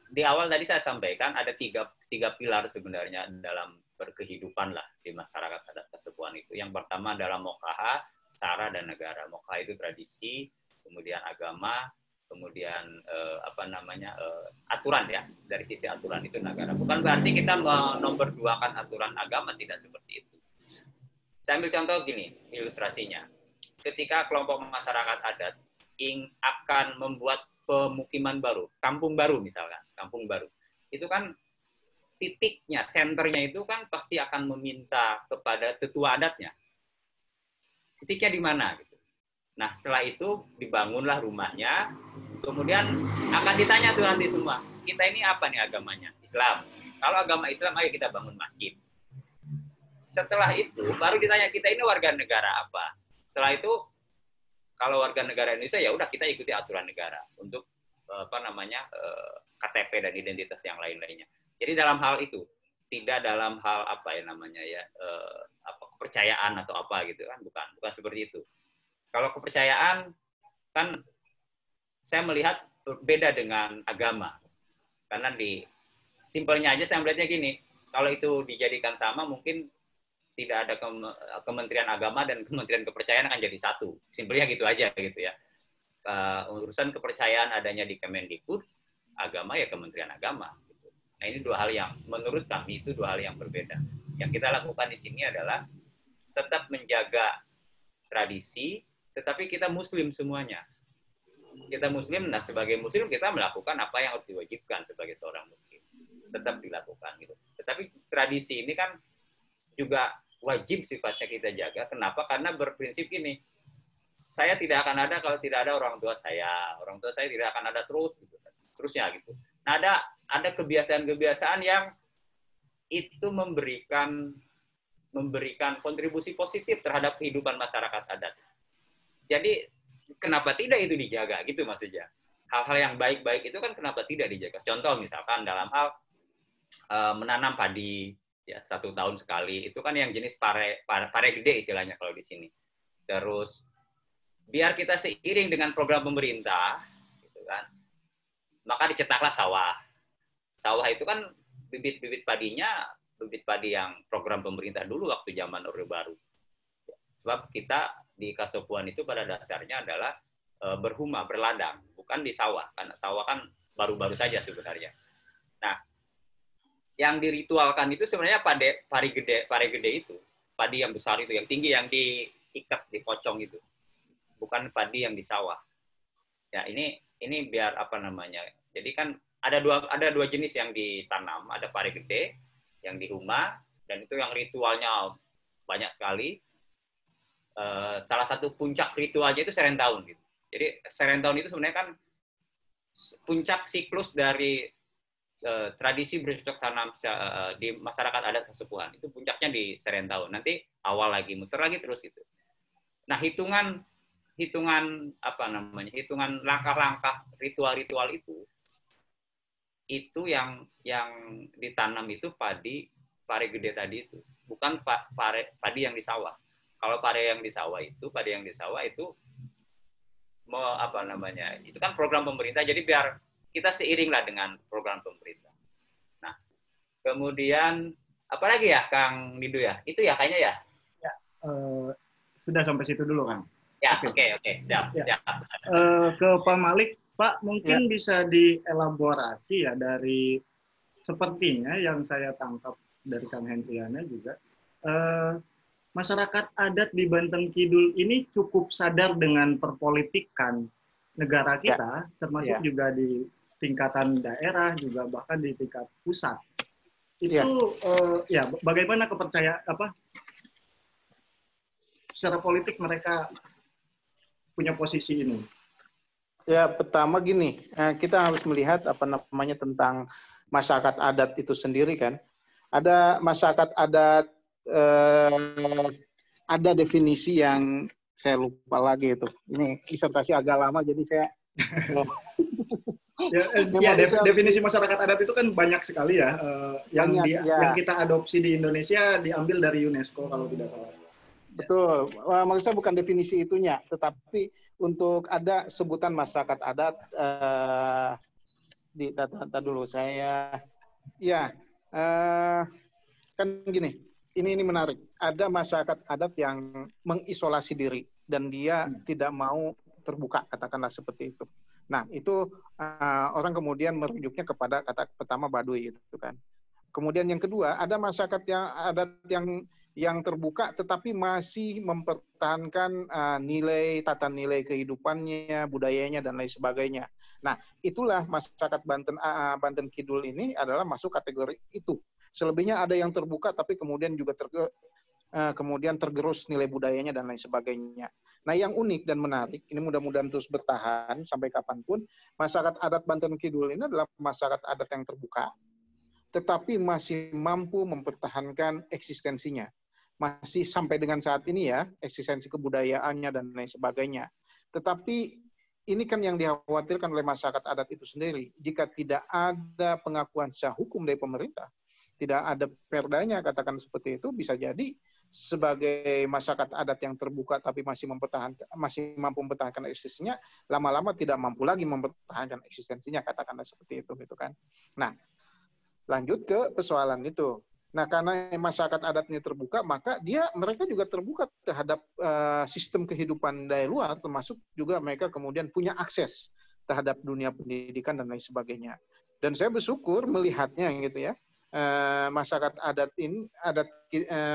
Di awal tadi saya sampaikan ada tiga pilar sebenarnya dalam berkehidupan lah di masyarakat adat Kasepuhan itu. Yang pertama adalah mokaha, sara, dan negara. Mokaha itu tradisi, kemudian agama, kemudian aturan ya, dari sisi aturan itu negara. Bukan berarti kita menomorduakan aturan agama, tidak seperti itu. Saya ambil contoh gini, ilustrasinya. Ketika kelompok masyarakat adat akan membuat pemukiman baru, kampung baru misalkan, kampung baru, itu kan titiknya, senternya itu kan pasti akan meminta kepada tetua adatnya. Titiknya di mana gitu. Nah, setelah itu dibangunlah rumahnya, kemudian akan ditanya tuh nanti semua, kita ini apa nih agamanya? Islam. Kalau agama Islam, ayo kita bangun masjid. Setelah itu, baru ditanya, kita ini warga negara apa? Setelah itu, kalau warga negara Indonesia, ya udah kita ikuti aturan negara untuk KTP dan identitas yang lain-lainnya. Jadi dalam hal itu, tidak dalam hal kepercayaan atau apa gitu kan, bukan seperti itu. Kalau kepercayaan kan saya melihat berbeda dengan agama. Karena simpelnya aja saya melihatnya gini, kalau itu dijadikan sama mungkin tidak ada Kementerian Agama dan Kementerian Kepercayaan akan jadi satu. Simpelnya gitu aja gitu ya. Urusan kepercayaan adanya di Kemendikbud, agama ya Kementerian Agama. Gitu. Nah, ini dua hal yang menurut kami itu dua hal yang berbeda. Yang kita lakukan di sini adalah tetap menjaga tradisi, tetapi kita Muslim semuanya. Kita Muslim, nah sebagai Muslim kita melakukan apa yang harus diwajibkan sebagai seorang Muslim. Tetap dilakukan gitu. Tetapi tradisi ini kan juga wajib sifatnya kita jaga. Kenapa? Karena berprinsip ini, saya tidak akan ada kalau tidak ada orang tua saya tidak akan ada terusnya gitu. Nah, ada kebiasaan-kebiasaan yang itu memberikan kontribusi positif terhadap kehidupan masyarakat adat. Jadi kenapa tidak itu dijaga gitu maksudnya. Hal-hal yang baik-baik itu kan kenapa tidak dijaga. Contoh misalkan dalam hal menanam padi ya 1 tahun sekali, itu kan yang jenis pare gede istilahnya kalau di sini. Terus biar kita seiring dengan program pemerintah gitu kan, maka dicetaklah sawah. Sawah itu kan bibit padinya bibit padi yang program pemerintah dulu waktu zaman Orde Baru. Sebab kita di Kasepuhan itu pada dasarnya adalah berladang, bukan di sawah, karena sawah kan baru-baru saja sebenarnya. Nah, yang diritualkan itu sebenarnya pari gede itu, padi yang besar itu, yang tinggi, yang diikat, dipocong itu, bukan padi yang di sawah. Ya ini biar jadi kan ada dua jenis yang ditanam, ada pari gede yang di rumah, dan itu yang ritualnya banyak sekali. Salah satu puncak ritualnya itu serentahun gitu. Jadi serentahun itu sebenarnya kan puncak siklus dari tradisi bercocok tanam di masyarakat adat Kasepuhan. Itu puncaknya di serentahun. Nanti awal lagi, muter lagi terus itu. Nah, hitungan langkah-langkah ritual-ritual itu itu yang ditanam itu padi pare gede tadi itu, bukan padi yang di sawah. Kalau padi yang di sawah itu apa namanya? Itu kan program pemerintah, jadi biar kita seiring lah dengan program pemerintah. Nah, kemudian apalagi ya Kang Didu ya? Itu ya kayaknya ya? Ya, sudah sampai situ dulu Kang. Ya, oke, siap. Ya. Ke Pak Malik, Pak mungkin bisa dielaborasi ya dari sepertinya yang saya tangkap dari Kang Hendriana juga, masyarakat adat di Banten Kidul ini cukup sadar dengan perpolitikan negara kita, termasuk juga di tingkatan daerah, juga bahkan di tingkat pusat. Itu bagaimana kepercayaan secara politik mereka punya posisi ini? Ya, pertama gini, kita harus melihat tentang masyarakat adat itu sendiri kan. Ada masyarakat adat, ada definisi yang saya lupa lagi itu. Ini disertasi agak lama, jadi saya... definisi masyarakat adat itu kan banyak sekali ya. Yang kita adopsi di Indonesia diambil dari UNESCO kalau tidak salah. Betul. Maksud saya bukan definisi itunya, tetapi untuk ada sebutan masyarakat adat di data dulu saya. Ya, kan gini. Ini menarik. Ada masyarakat adat yang mengisolasi diri dan dia tidak mau terbuka, katakanlah seperti itu. Nah, itu orang kemudian merujuknya kepada kata pertama Baduy itu kan. Kemudian yang kedua, ada masyarakat yang adat yang terbuka tetapi masih mempertahankan tata nilai kehidupannya, budayanya dan lain sebagainya. Nah, itulah masyarakat Banten Kidul ini adalah masuk kategori itu. Selebihnya ada yang terbuka tapi kemudian juga tergerus nilai budayanya dan lain sebagainya. Nah, yang unik dan menarik, ini mudah-mudahan terus bertahan sampai kapanpun, masyarakat adat Banten Kidul ini adalah masyarakat adat yang terbuka, tetapi masih mampu mempertahankan eksistensinya. Masih sampai dengan saat ini ya, eksistensi kebudayaannya dan lain sebagainya. Tetapi ini kan yang dikhawatirkan oleh masyarakat adat itu sendiri. Jika tidak ada pengakuan secara hukum dari pemerintah, tidak ada perdanya, katakan seperti itu, bisa jadi sebagai masyarakat adat yang terbuka tapi masih mampu mempertahankan eksistensinya, lama-lama tidak mampu lagi mempertahankan eksistensinya, katakanlah seperti itu, gitu kan. Nah, lanjut ke persoalan itu. Nah, karena masyarakat adatnya terbuka, maka mereka juga terbuka terhadap sistem kehidupan dari luar, termasuk juga mereka kemudian punya akses terhadap dunia pendidikan dan lain sebagainya. Dan saya bersyukur melihatnya gitu ya. Masyarakat adat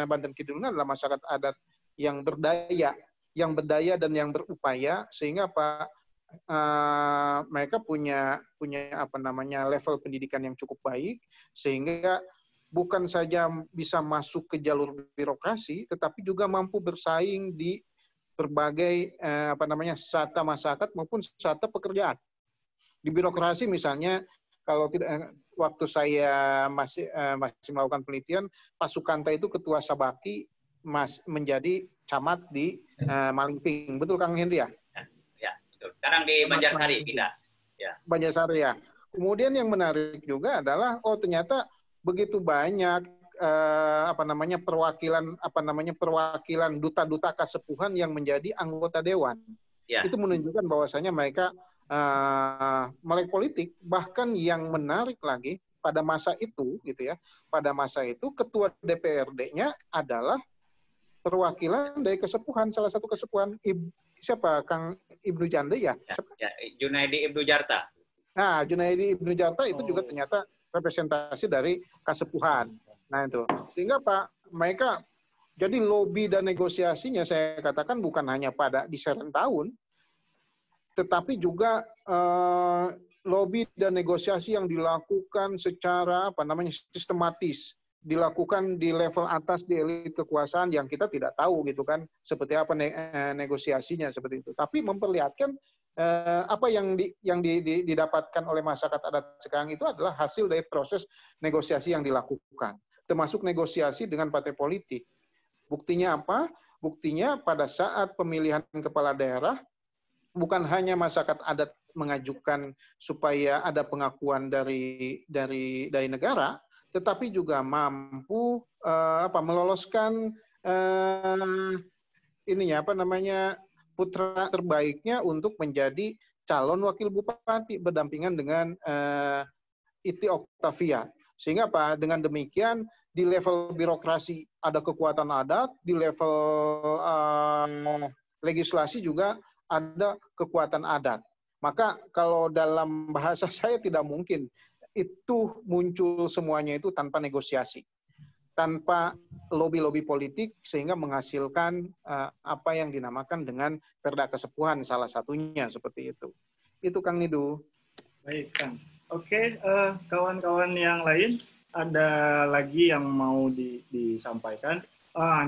Banten Kidul ini adalah masyarakat adat yang berdaya dan yang berupaya, sehingga mereka punya level pendidikan yang cukup baik, sehingga bukan saja bisa masuk ke jalur birokrasi, tetapi juga mampu bersaing di berbagai strata masyarakat maupun strata pekerjaan. Di birokrasi misalnya, kalau tidak, waktu saya masih melakukan penelitian, Pak Sukanta itu ketua Sabaki menjadi camat di Malingping. Betul Kang Hendri ya? Ya, betul. Sekarang di Banjarsari pindah. Ya. Banjarsari ya. Kemudian yang menarik juga adalah ternyata begitu banyak perwakilan duta-duta kasepuhan yang menjadi anggota dewan. Ya. Itu menunjukkan bahwasanya mereka melek politik. Bahkan yang menarik lagi pada masa itu gitu ya, pada masa itu ketua DPRD-nya adalah perwakilan dari kesepuhan, salah satu kesepuhan siapa Kang Ibnu Janda ya? Ya, Junaidi Ibnu Jarta. Nah, Junaidi Ibnu Jarta itu juga ternyata representasi dari kasepuhan. Nah itu, sehingga mereka jadi lobby dan negosiasinya saya katakan bukan hanya di Serentahun, tetapi juga lobby dan negosiasi yang dilakukan secara sistematis, dilakukan di level atas di elit kekuasaan yang kita tidak tahu gitu kan seperti apa negosiasinya seperti itu. Tapi memperlihatkan apa yang didapatkan oleh masyarakat adat sekarang itu adalah hasil dari proses negosiasi yang dilakukan, termasuk negosiasi dengan partai politik. Buktinya apa? Buktinya pada saat pemilihan kepala daerah, bukan hanya masyarakat adat mengajukan supaya ada pengakuan dari negara, tetapi juga mampu meloloskan putra terbaiknya untuk menjadi calon wakil bupati berdampingan dengan Iti Octavia. Sehingga dengan demikian di level birokrasi ada kekuatan adat, di level legislasi juga ada kekuatan adat. Maka kalau dalam bahasa saya tidak mungkin itu muncul semuanya itu tanpa negosiasi, tanpa lobby-lobby politik sehingga menghasilkan apa yang dinamakan dengan perda kesepuhan salah satunya seperti itu. Itu Kang Nidu. Baik Kang. Oke, kawan-kawan yang lain ada lagi yang mau disampaikan.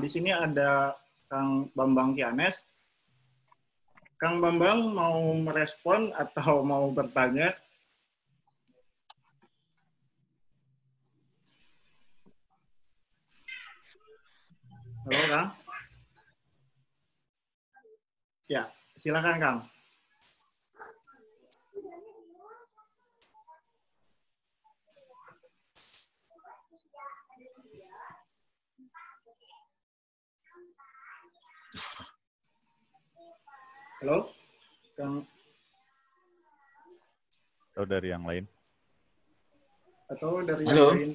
Di sini ada Kang Bambang Kianes. Kang Bambang mau merespon atau mau bertanya? Halo Kang. Ya, silakan Kang. Halo, Kang. Atau dari yang lain? Atau dari Halo. yang lain?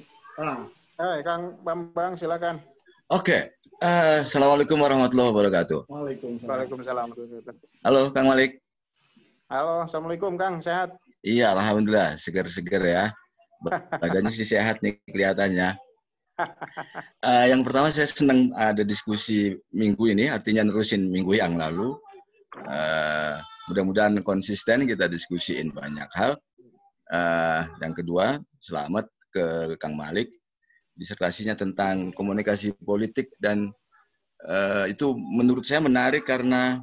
Hai, Kang Bambang, silakan. Oke. Assalamualaikum warahmatullahi wabarakatuh. Waalaikumsalam. Waalaikumsalam. Halo, Kang Malik. Halo, Assalamualaikum Kang, sehat? Iya, alhamdulillah, seger-seger ya. Badannya sih sehat nih kelihatannya. Yang pertama saya senang ada diskusi minggu ini, artinya nerusin minggu yang lalu. Mudah-mudahan konsisten kita diskusiin banyak hal. Yang kedua, selamat ke Kang Malik. Disertasinya tentang komunikasi politik dan itu menurut saya menarik karena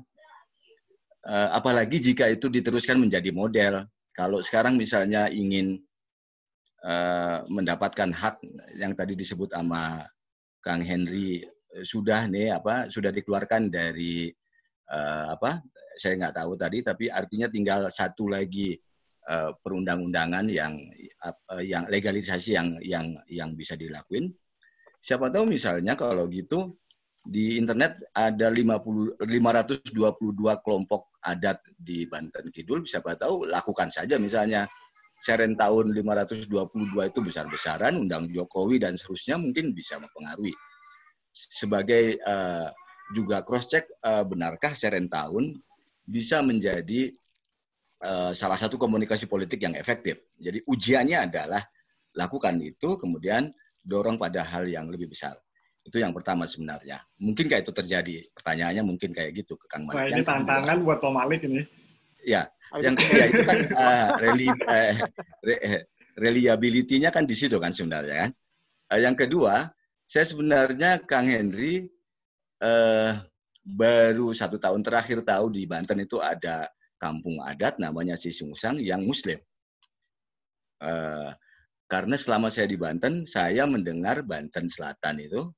apalagi jika itu diteruskan menjadi model. Kalau sekarang misalnya ingin mendapatkan hak yang tadi disebut sama Kang Henry sudah dikeluarkan dari saya nggak tahu tadi, tapi artinya tinggal satu lagi perundang-undangan yang legalisasi yang bisa dilakuin. Siapa tahu misalnya kalau gitu di internet ada 522 kelompok adat di Banten Kidul, siapa tahu lakukan saja misalnya Serentahun 522 itu besar-besaran, undang Jokowi dan seterusnya mungkin bisa mempengaruhi. Sebagai juga cross check benarkah Serentahun bisa menjadi salah satu komunikasi politik yang efektif. Jadi ujiannya adalah lakukan itu, kemudian dorong pada hal yang lebih besar. Itu yang pertama sebenarnya. Mungkinkah itu terjadi? Pertanyaannya mungkin kayak gitu ke Kang Malik. Nah, ini tantangan buat Pak Malik ini. Ya, yang kedua itu kan reliability-nya kan di situ kan sebenarnya kan. Yang kedua, saya sebenarnya Kang Henry baru 1 tahun terakhir tahu di Banten itu ada kampung adat namanya Cisungsang yang Muslim. Karena selama saya di Banten, saya mendengar Banten Selatan itu,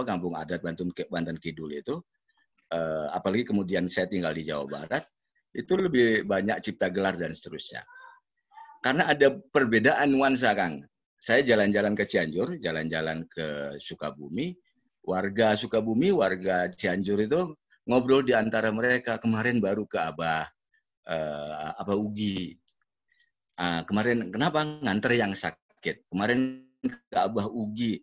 kampung adat Banten Kidul itu, apalagi kemudian saya tinggal di Jawa Barat, itu lebih banyak cipta gelar dan seterusnya. Karena ada perbedaan nuansa, Kang. Saya jalan-jalan ke Cianjur, jalan-jalan ke Sukabumi, warga Sukabumi, warga Cianjur itu ngobrol di antara mereka. Kemarin baru ke Abah Ugi. Kemarin kenapa nganter yang sakit? Kemarin ke Abah Ugi,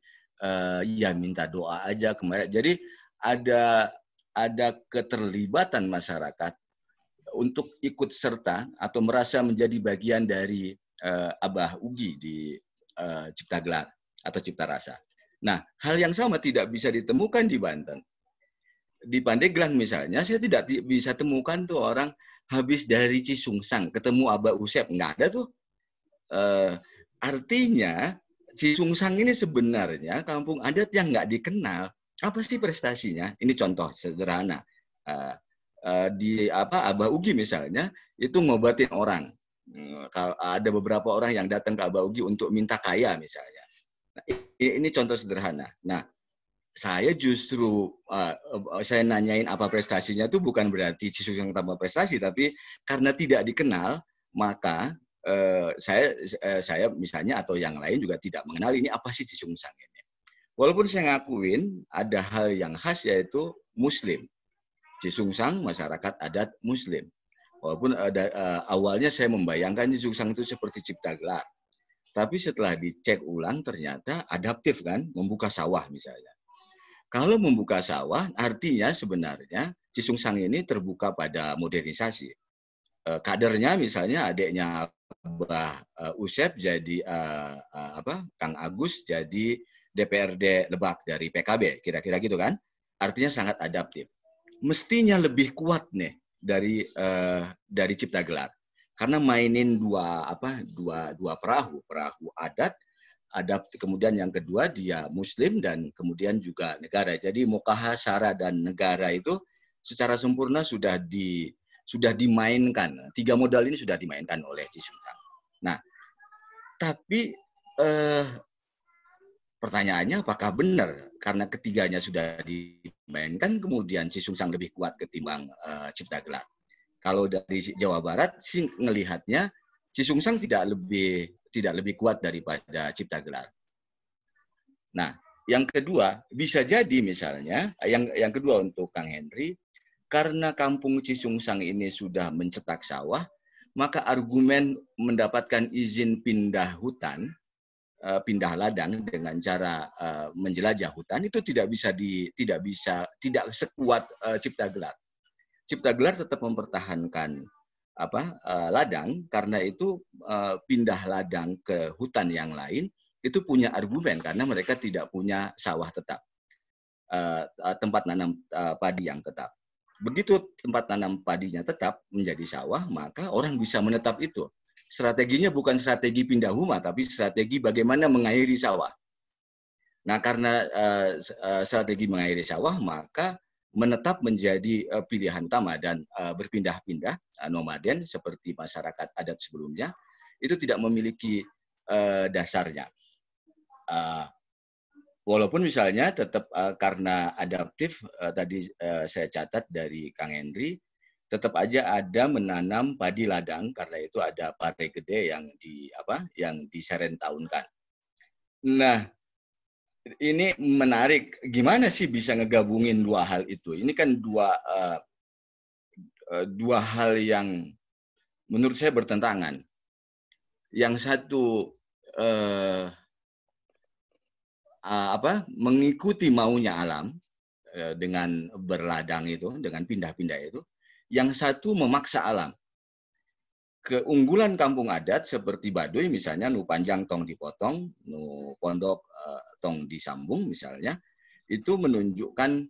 ya minta doa aja kemarin. Jadi ada keterlibatan masyarakat untuk ikut serta atau merasa menjadi bagian dari Abah Ugi di Cipta Gelar atau Cipta Rasa. Nah, hal yang sama tidak bisa ditemukan di Banten. Di Pandeglang misalnya, saya tidak bisa temukan tuh orang habis dari Cisungsang ketemu Abah Usep, nggak ada tuh. Artinya Cisungsang ini sebenarnya kampung adat yang nggak dikenal. Apa sih prestasinya? Ini contoh sederhana. Di Abah Ugi misalnya itu ngobatin orang. Ada beberapa orang yang datang ke Abah Ugi untuk minta kaya misalnya. Nah, ini contoh sederhana. Nah, saya justru saya nanyain apa prestasinya itu bukan berarti Cisungsang tanpa prestasi, tapi karena tidak dikenal maka saya misalnya atau yang lain juga tidak mengenal ini apa sih Cisungsang ini. Walaupun saya ngakuin ada hal yang khas yaitu Muslim. Cisungsang masyarakat adat Muslim. Walaupun awalnya saya membayangkan Cisungsang itu seperti cipta gelar. Tapi setelah dicek ulang ternyata adaptif kan, membuka sawah misalnya. Kalau membuka sawah artinya sebenarnya Cisungsang ini terbuka pada modernisasi. Kadernya misalnya adiknya Mbah Usep jadi Kang Agus jadi DPRD Lebak dari PKB, kira-kira gitu kan. Artinya sangat adaptif. Mestinya lebih kuat nih dari cipta gelar. Karena mainin dua perahu adat, kemudian yang kedua dia Muslim dan kemudian juga negara. Jadi Mukahasara dan negara itu secara sempurna sudah dimainkan. 3 modal ini sudah dimainkan oleh Cisungsang. Nah, tapi pertanyaannya apakah benar karena ketiganya sudah dimainkan kemudian Cisungsang lebih kuat ketimbang cipta gelar? Kalau dari Jawa Barat sih ngelihatnya Cisungsang tidak lebih kuat daripada cipta gelar. Nah, yang kedua bisa jadi misalnya yang kedua untuk Kang Henry, karena kampung Cisungsang ini sudah mencetak sawah, maka argumen mendapatkan izin pindah hutan, pindah ladang dengan cara menjelajah hutan itu tidak sekuat cipta gelar. Cipta gelar tetap mempertahankan ladang, karena itu pindah ladang ke hutan yang lain itu punya argumen karena mereka tidak punya sawah tetap, tempat nanam padi yang tetap. Begitu tempat tanam padinya tetap menjadi sawah, maka orang bisa menetap itu. Strateginya bukan strategi pindah rumah, tapi strategi bagaimana mengairi sawah. Nah, karena strategi mengairi sawah, maka menetap menjadi pilihan utama dan berpindah-pindah nomaden seperti masyarakat adat sebelumnya itu tidak memiliki dasarnya. Walaupun misalnya tetap karena adaptif tadi saya catat dari Kang Henry, tetap aja ada menanam padi ladang karena itu ada pare gede yang diserentahunkan. Nah, ini menarik. Gimana sih bisa ngegabungin dua hal itu? Ini kan dua hal yang menurut saya bertentangan. Yang satu mengikuti maunya alam dengan berladang itu, dengan pindah-pindah itu. Yang satu memaksa alam. Keunggulan kampung adat seperti Baduy misalnya, nu panjang tong dipotong, nu pondok tong disambung misalnya, itu menunjukkan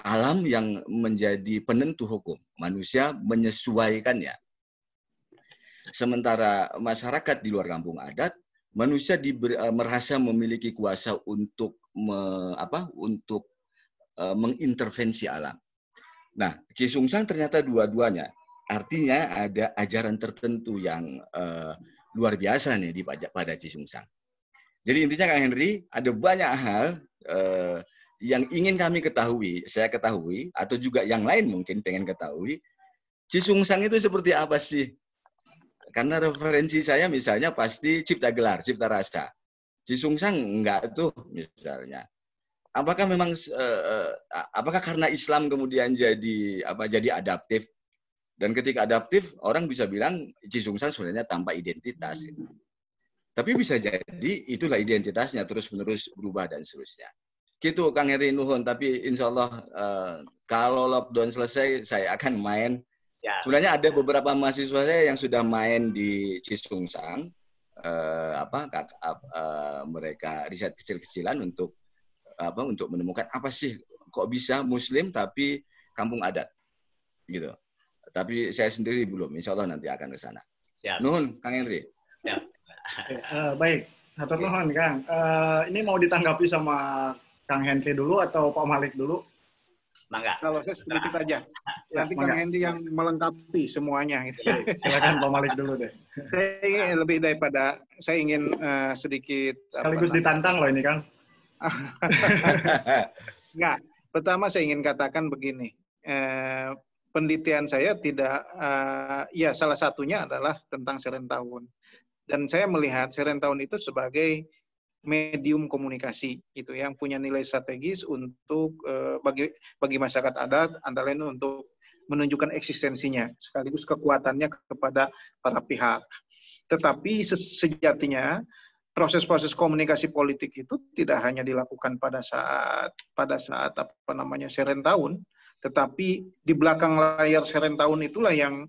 alam yang menjadi penentu hukum. Manusia menyesuaikannya. Sementara masyarakat di luar kampung adat, manusia merasa memiliki kuasa untuk mengintervensi alam. Nah, Cisungsang ternyata dua-duanya. Artinya ada ajaran tertentu yang luar biasa nih pada Cisungsang. Jadi intinya Kang Henry, ada banyak hal yang ingin kami ketahui, saya ketahui, atau juga yang lain mungkin pengen ketahui, Cisungsang itu seperti apa sih? Karena referensi saya misalnya pasti cipta gelar, cipta rasa. Cisungsang enggak tuh misalnya. Apakah memang apakah karena Islam kemudian jadi adaptif? Dan ketika adaptif, orang bisa bilang Cisungsang sebenarnya tanpa identitas. Tapi bisa jadi itulah identitasnya terus-menerus berubah dan seterusnya. Gitu Kang Heri nuhun, tapi insya Allah kalau lockdown selesai, saya akan main. Ya. Sebenarnya ada beberapa mahasiswa saya yang sudah main di Cisungsang, mereka riset kecil-kecilan untuk menemukan apa sih kok bisa Muslim tapi kampung adat, gitu. Tapi saya sendiri belum, insya Allah nanti akan ke sana. Nuhun, Kang Henry. Baik, hatur nuhun Kang. Ini mau ditanggapi sama Kang Henry dulu atau Pak Malik dulu? Mangga. Kalau saya sedikit aja. Nanti Kang Henry yang melengkapi semuanya. Silakan Pak Malik dulu deh. Saya ingin lebih daripada, saya ingin sedikit. Sekaligus ditantang loh ini Kang. Enggak. Pertama saya ingin katakan begini. Penelitian saya tidak, ya salah satunya adalah tentang Serentahun. Dan saya melihat Serentahun itu sebagai medium komunikasi gitu yang punya nilai strategis untuk bagi masyarakat adat, antara lain untuk menunjukkan eksistensinya sekaligus kekuatannya kepada para pihak. Tetapi sejatinya proses-proses komunikasi politik itu tidak hanya dilakukan pada saat apa namanya Serentahun, tetapi di belakang layar Serentahun itulah yang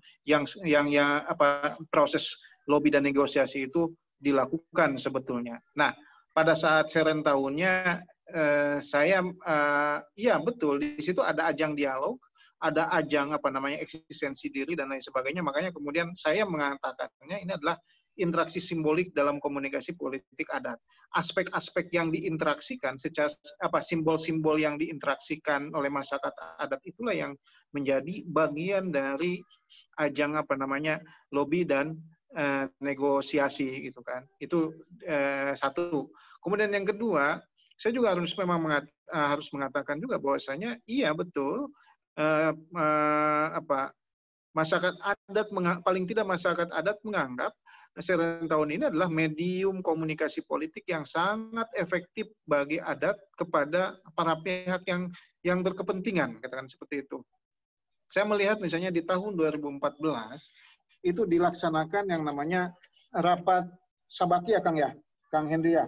proses lobby dan negosiasi itu dilakukan sebetulnya. Nah, pada saat Serentahunnya iya betul di situ ada ajang dialog, ada ajang eksistensi diri dan lain sebagainya. Makanya kemudian saya mengatakannya ini adalah interaksi simbolik dalam komunikasi politik adat. Aspek-aspek yang diinteraksikan, secara simbol-simbol yang diinteraksikan oleh masyarakat adat itulah yang menjadi bagian dari ajang lobby dan negosiasi gitu kan. Itu satu. Kemudian yang kedua, saya juga harus mengatakan juga bahwasanya iya betul masyarakat adat paling tidak masyarakat adat menganggap Serentahun ini adalah medium komunikasi politik yang sangat efektif bagi adat kepada para pihak yang berkepentingan, katakan seperti itu. Saya melihat misalnya di tahun 2014 itu dilaksanakan yang namanya rapat Sabaki ya Kang ya, Kang Henry ya.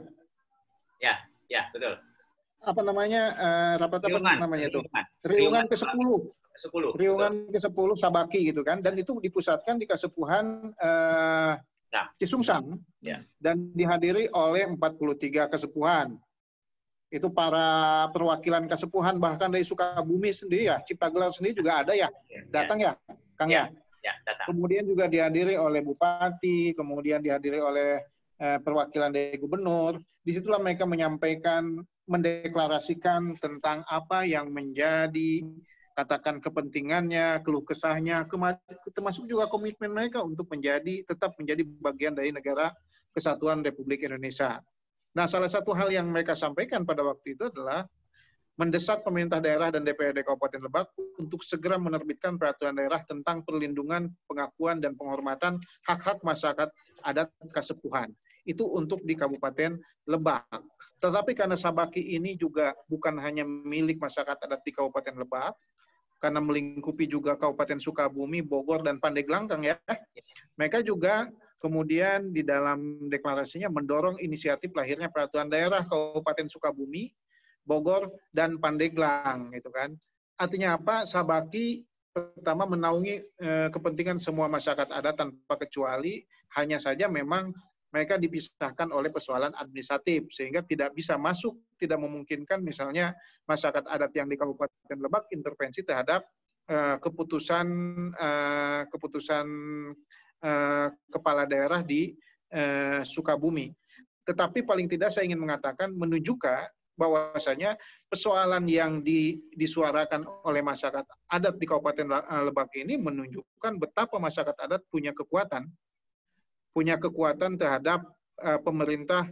Ya betul. Apa namanya rapat Riungan, apa namanya itu? Riungan ke-10. Riungan ke-10 Sabaki gitu kan, dan itu dipusatkan di Kasepuhan Cisungsang dan dihadiri oleh 43 kesepuhan. Itu para perwakilan kesepuhan bahkan dari Sukabumi sendiri ya, Cipta Gelar sendiri juga ada ya, datang ya, Kang ya. Datang. Kemudian juga dihadiri oleh bupati, kemudian dihadiri oleh perwakilan dari gubernur. Disitulah mereka menyampaikan, mendeklarasikan tentang apa yang menjadi katakan kepentingannya, keluh kesahnya, termasuk juga komitmen mereka untuk tetap menjadi bagian dari negara Kesatuan Republik Indonesia. Nah, salah satu hal yang mereka sampaikan pada waktu itu adalah mendesak pemerintah daerah dan DPRD Kabupaten Lebak untuk segera menerbitkan peraturan daerah tentang perlindungan, pengakuan, dan penghormatan hak-hak masyarakat adat Kasepuhan. Itu untuk di Kabupaten Lebak. Tetapi karena Sabaki ini juga bukan hanya milik masyarakat adat di Kabupaten Lebak, karena melingkupi juga Kabupaten Sukabumi, Bogor, dan Pandeglang, Kang ya. Mereka juga kemudian di dalam deklarasinya mendorong inisiatif lahirnya peraturan daerah Kabupaten Sukabumi, Bogor, dan Pandeglang, gitu kan. Artinya apa? Sabaki pertama menaungi kepentingan semua masyarakat adat tanpa kecuali, hanya saja memang mereka dipisahkan oleh persoalan administratif sehingga tidak bisa masuk, tidak memungkinkan misalnya masyarakat adat yang di Kabupaten Lebak intervensi terhadap keputusan kepala daerah di Sukabumi. Tetapi paling tidak saya ingin mengatakan menunjukkan bahwasanya persoalan yang disuarakan oleh masyarakat adat di Kabupaten Lebak ini menunjukkan betapa masyarakat adat punya kekuatan terhadap pemerintah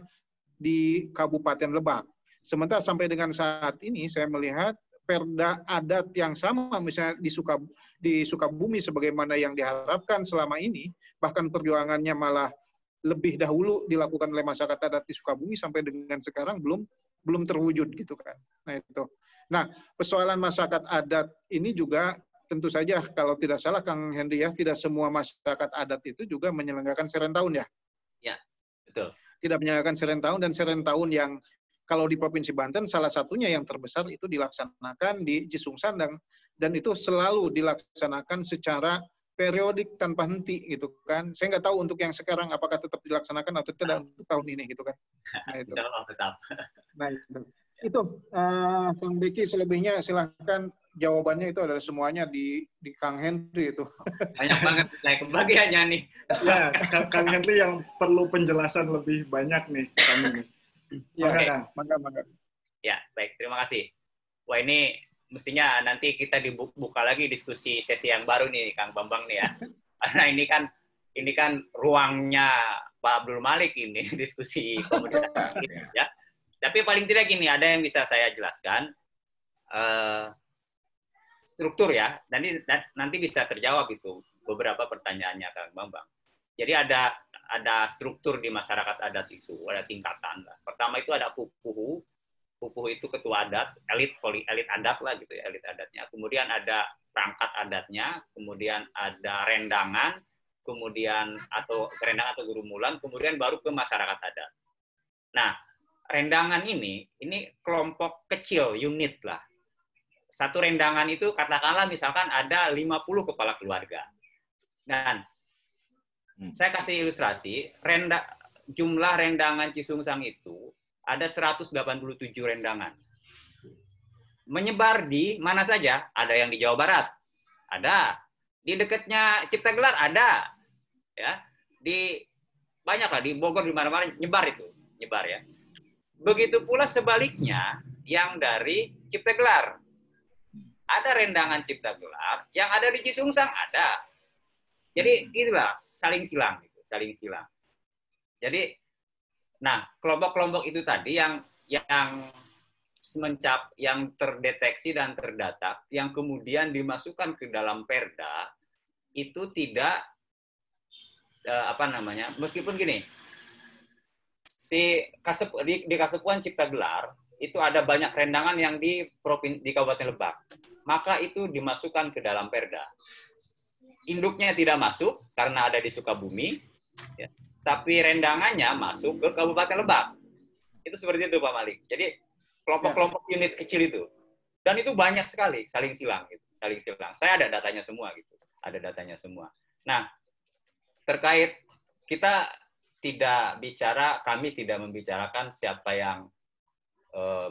di Kabupaten Lebak. Sementara sampai dengan saat ini saya melihat perda adat yang sama misalnya di Sukabumi sebagaimana yang diharapkan selama ini, bahkan perjuangannya malah lebih dahulu dilakukan oleh masyarakat adat di Sukabumi sampai dengan sekarang belum terwujud gitu kan. Nah itu. Nah, persoalan masyarakat adat ini juga tentu saja kalau tidak salah Kang Henry ya, tidak semua masyarakat adat itu juga menyelenggarakan Serentahun ya. Ya, betul. Tidak menyelenggarakan Serentahun, dan Serentahun yang kalau di Provinsi Banten salah satunya yang terbesar itu dilaksanakan di Cisungsang dan itu selalu dilaksanakan secara periodik tanpa henti gitu kan. Saya nggak tahu untuk yang sekarang apakah tetap dilaksanakan atau tidak untuk tahun ini gitu kan. Nah itu. Tetap. Nah itu Kang Beki, selebihnya silahkan jawabannya itu adalah semuanya di Kang Henry itu. Banyak banget saya kebagiannya nih. Ya, Kang Henry yang perlu penjelasan lebih banyak nih kami nih. Ya, mangga. Ya, baik, terima kasih. Wah, ini mestinya nanti kita dibuka lagi diskusi sesi yang baru nih Kang Bambang nih ya. Karena ini kan ruangnya Pak Abdul Malik ini diskusi komunitas ya. Tapi paling tidak gini, ada yang bisa saya jelaskan. Struktur ya, nanti bisa terjawab itu beberapa pertanyaannya Kang Bambang. Jadi ada struktur di masyarakat adat itu, ada tingkatan. Pertama itu ada pupuhu. Pupuhu itu ketua adat, elit adat lah gitu ya, elit adatnya. Kemudian ada perangkat adatnya, kemudian ada rendangan, kemudian atau gurumulan, kemudian baru ke masyarakat adat. Nah, rendangan ini kelompok kecil, unit lah. Satu rendangan itu katakanlah misalkan ada 50 kepala keluarga. Dan saya kasih ilustrasi, jumlah rendangan Cisungsang itu ada 187 rendangan. Menyebar di mana saja, ada yang di Jawa Barat, ada. Di dekatnya Cipta Gelar ada. Ya. Banyak lah, di Bogor, di mana-mana nyebar ya. Begitu pula sebaliknya yang dari Cipta Gelar. Ada rendangan Cipta Gelar, yang ada di Cisungsang ada. Jadi itulah saling silang. Jadi, nah kelompok-kelompok itu tadi yang terdeteksi dan terdata, yang kemudian dimasukkan ke dalam Perda itu tidak meskipun gini, di Kasepuan Cipta Gelar itu ada banyak rendangan yang di Kabupaten Lebak. Maka itu dimasukkan ke dalam Perda. Induknya tidak masuk karena ada di Sukabumi, ya, tapi rendangannya masuk ke Kabupaten Lebak. Itu seperti itu Pak Malik. Jadi kelompok-kelompok unit kecil itu. Dan itu banyak sekali saling silang. Saya ada datanya semua gitu. Nah, terkait kita kami tidak membicarakan siapa yang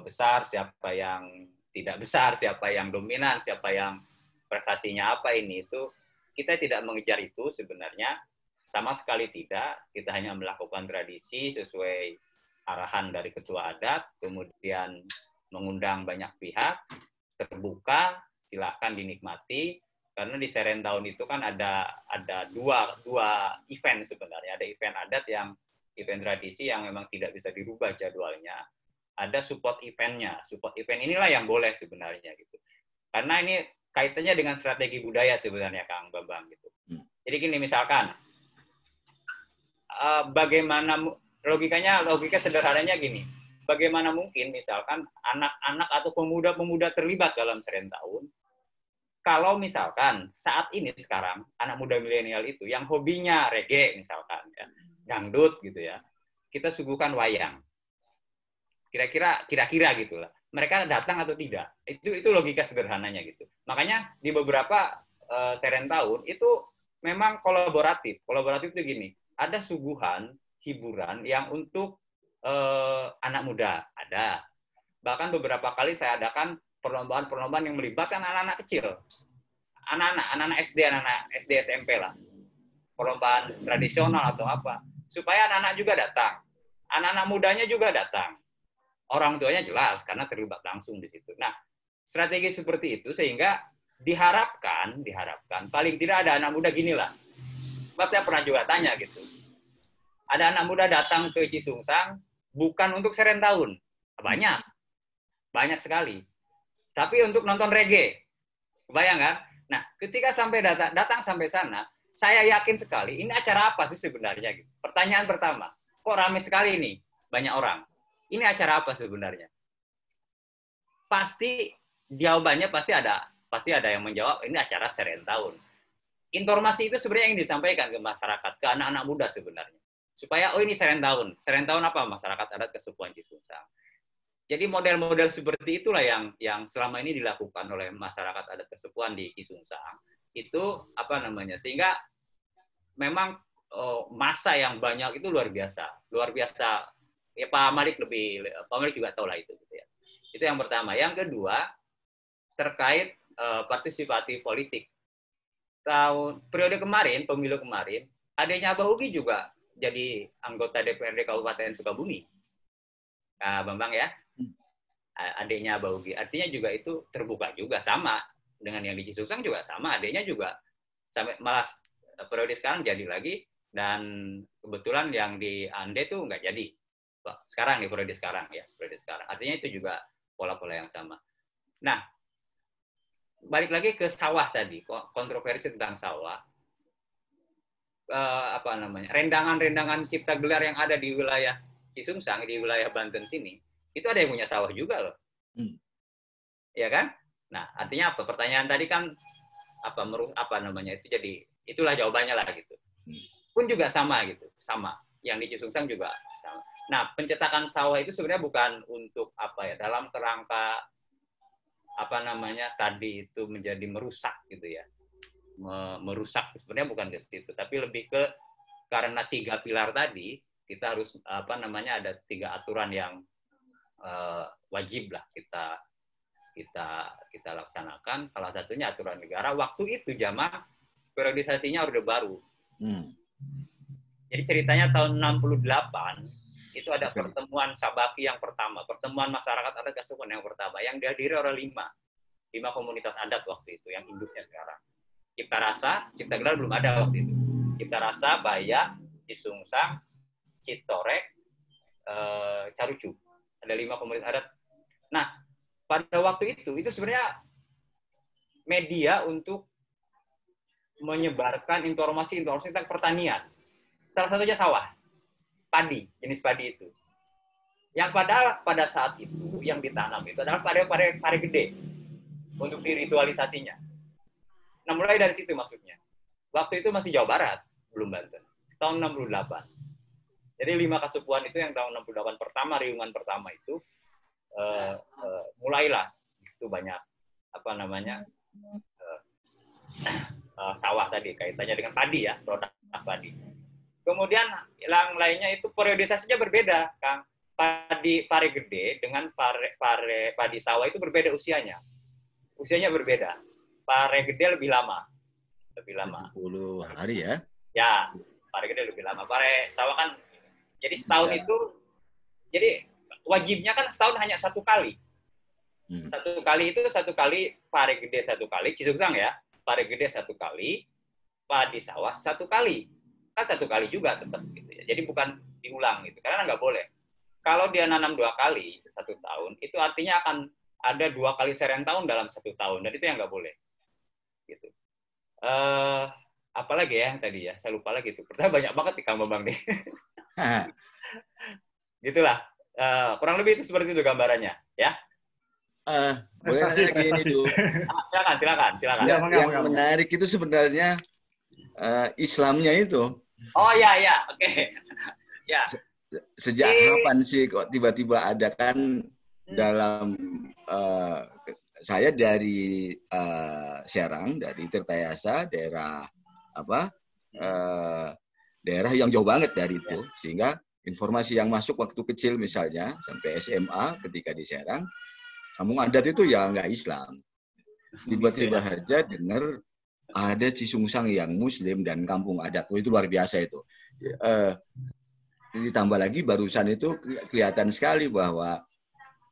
besar, siapa yang tidak besar, siapa yang dominan, siapa yang prestasinya apa itu kita tidak mengejar itu sebenarnya, sama sekali tidak. Kita hanya melakukan tradisi sesuai arahan dari ketua adat, kemudian mengundang banyak pihak, terbuka, silahkan dinikmati. Karena di Serentahun itu kan ada dua event sebenarnya. Ada event adat event tradisi yang memang tidak bisa dirubah jadwalnya. Ada support eventnya. Support event inilah yang boleh sebenarnya gitu. Karena ini kaitannya dengan strategi budaya sebenarnya Kang Bambang gitu. Jadi gini misalkan, logika sederhananya gini. Bagaimana mungkin misalkan anak-anak atau pemuda-pemuda terlibat dalam Serentahun, kalau misalkan saat ini sekarang anak muda milenial itu yang hobinya reggae misalkan, ya, dangdut gitu ya, kita suguhkan wayang. Kira-kira gitulah. Mereka datang atau tidak? Itu logika sederhananya gitu. Makanya di beberapa Serentahun itu memang kolaboratif. Kolaboratif itu gini, ada suguhan hiburan yang untuk anak muda ada. Bahkan beberapa kali saya adakan perlombaan yang melibatkan anak-anak kecil. Anak-anak SD, SMP lah. Perlombaan tradisional atau apa. Supaya anak-anak juga datang. Anak-anak mudanya juga datang. Orang tuanya jelas karena terlibat langsung di situ. Nah, strategi seperti itu sehingga diharapkan paling tidak ada anak muda ginilah. Sebab saya pernah juga tanya gitu. Ada anak muda datang ke Cisungsang bukan untuk Serentahun. Banyak sekali. Tapi untuk nonton reggae. Kebayang kan? Nah, ketika datang sampai sana, saya yakin sekali ini acara apa sih sebenarnya gitu. Pertanyaan pertama, kok ramai sekali ini banyak orang? Ini acara apa sebenarnya? Pasti jawabannya pasti ada yang menjawab ini acara Serentahun. Informasi itu sebenarnya yang disampaikan ke masyarakat, ke anak-anak muda sebenarnya. Supaya ini Serentahun. Serentahun apa? Masyarakat adat Kasepuan Cisungsang. Jadi model-model seperti itulah yang selama ini dilakukan oleh masyarakat adat Kasepuan di Cisungsang. Itu sehingga memang masa yang banyak itu luar biasa. Ya Pak Malik juga tahu lah itu gitu ya. Itu yang pertama. Yang kedua terkait partisipatif politik. Periode kemarin, pemilu kemarin, adiknya Abah Ugi juga jadi anggota DPRD Kabupaten Sukabumi. Bambang ya. Adiknya Abah Ugi. Artinya juga itu terbuka juga sama dengan yang di Cisungsang juga sama. Adiknya juga sampai malah periode sekarang jadi lagi dan kebetulan yang di Ande tuh nggak jadi. sekarang nih, periode sekarang ya, periode sekarang. Artinya itu juga pola-pola yang sama. Nah, balik lagi ke sawah tadi, kontroversi tentang sawah. Rendangan-rendangan cipta gelar yang ada di wilayah Cisungsang, di wilayah Banten sini, itu ada yang punya sawah juga loh. Ya kan? Nah, artinya apa? Pertanyaan tadi kan itu jadi itulah jawabannya lah gitu. Pun juga sama gitu, sama. Yang di Cisungsang juga sama. Nah, pencetakan sawah itu sebenarnya bukan untuk dalam kerangka tadi itu menjadi merusak gitu ya. Merusak sebenarnya bukan ke situ, tapi lebih ke karena 3 pilar tadi kita harus ada 3 aturan yang wajib lah kita laksanakan. Salah satunya aturan negara. Waktu itu jamaah periodisasinya Orde Baru. Jadi ceritanya tahun 68 itu ada pertemuan Sabaki yang pertama, pertemuan masyarakat adat Kasukuan yang pertama, yang dihadiri oleh 5 komunitas adat waktu itu, yang induknya sekarang. Cipta Rasa, Cipta Gelar belum ada waktu itu. Cipta Rasa, Bayak, Cisungsang, Citorek, Carucu. Ada 5 komunitas adat. Nah, pada waktu itu sebenarnya media untuk menyebarkan informasi tentang pertanian. Salah satunya sawah, padi, jenis padi itu. Yang padahal pada saat itu yang ditanam itu adalah pare gede untuk diritualisasinya. Nah, mulai dari situ maksudnya. Waktu itu masih Jawa Barat, belum Banten. Tahun 68. Jadi 5 kasukuan itu yang tahun 68 pertama, riungan pertama itu, mulailah itu banyak sawah tadi, kaitannya dengan padi ya, produk padi. Kemudian yang lainnya itu periodisasinya berbeda, Kang. Pare gede dengan padi sawah itu berbeda usianya. Usianya berbeda. Pare gede lebih lama. 70 hari ya? Ya, pare gede lebih lama. Pare sawah kan, jadi setahun itu, jadi wajibnya kan setahun hanya 1 kali. 1 kali itu 1 kali, pare gede 1 kali, Cisungsang ya, pare gede 1 kali, padi sawah 1 kali. Kan 1 kali juga tetap gitu ya. Jadi bukan diulang gitu, karena nggak boleh. Kalau dia nanam 2 kali 1 tahun, itu artinya akan ada 2 kali seren tahun dalam 1 tahun, dan itu yang nggak boleh. Gitu. Apalagi ya yang tadi ya, saya lupa lagi tuh. Pertama banyak banget nih Kang Bambang nih. Gitulah. Kurang lebih itu seperti itu gambarannya, ya. Boleh nanya gini dulu. Silakan. Yang menarik itu sebenarnya Islamnya itu. Oh ya, oke. Ya. Sejak kapan sih kok tiba-tiba ada kan dalam saya dari Serang, dari Tirtayasa, daerah daerah yang jauh banget dari itu, sehingga informasi yang masuk waktu kecil misalnya sampai SMA ketika di Serang, kampung adat itu ya nggak Islam. Tiba-tiba aja dengar ada Cisungsang yang Muslim dan kampung adat. Oh, itu luar biasa itu. Ditambah lagi barusan itu kelihatan sekali bahwa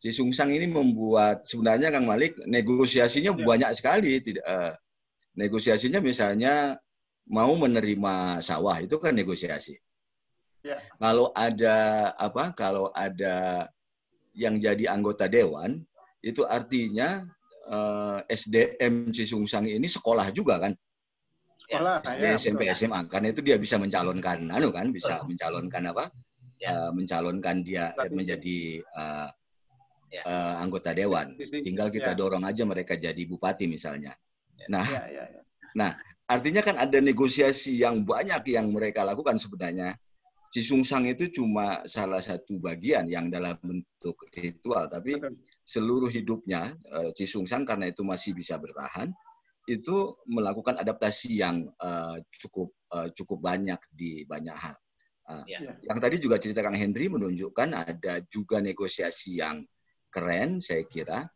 Cisungsang ini membuat sebenarnya Kang Malik negosiasinya banyak sekali. Negosiasinya misalnya mau menerima sawah itu kan negosiasi. Ya. Kalau ada yang jadi anggota dewan itu artinya SDM Cisungsang ini sekolah juga kan. Sekolah, SD, SMP, SMA, karena itu dia bisa mencalonkan, mencalonkan dia menjadi anggota dewan. Tinggal kita dorong aja mereka jadi bupati misalnya. Nah, artinya kan ada negosiasi yang banyak yang mereka lakukan sebenarnya. Cisungsang itu cuma salah satu bagian yang dalam bentuk ritual, tapi seluruh hidupnya Cisungsang karena itu masih bisa bertahan, itu melakukan adaptasi yang cukup banyak di banyak hal. Yang tadi juga cerita Kang Henry menunjukkan ada juga negosiasi yang keren, saya kira,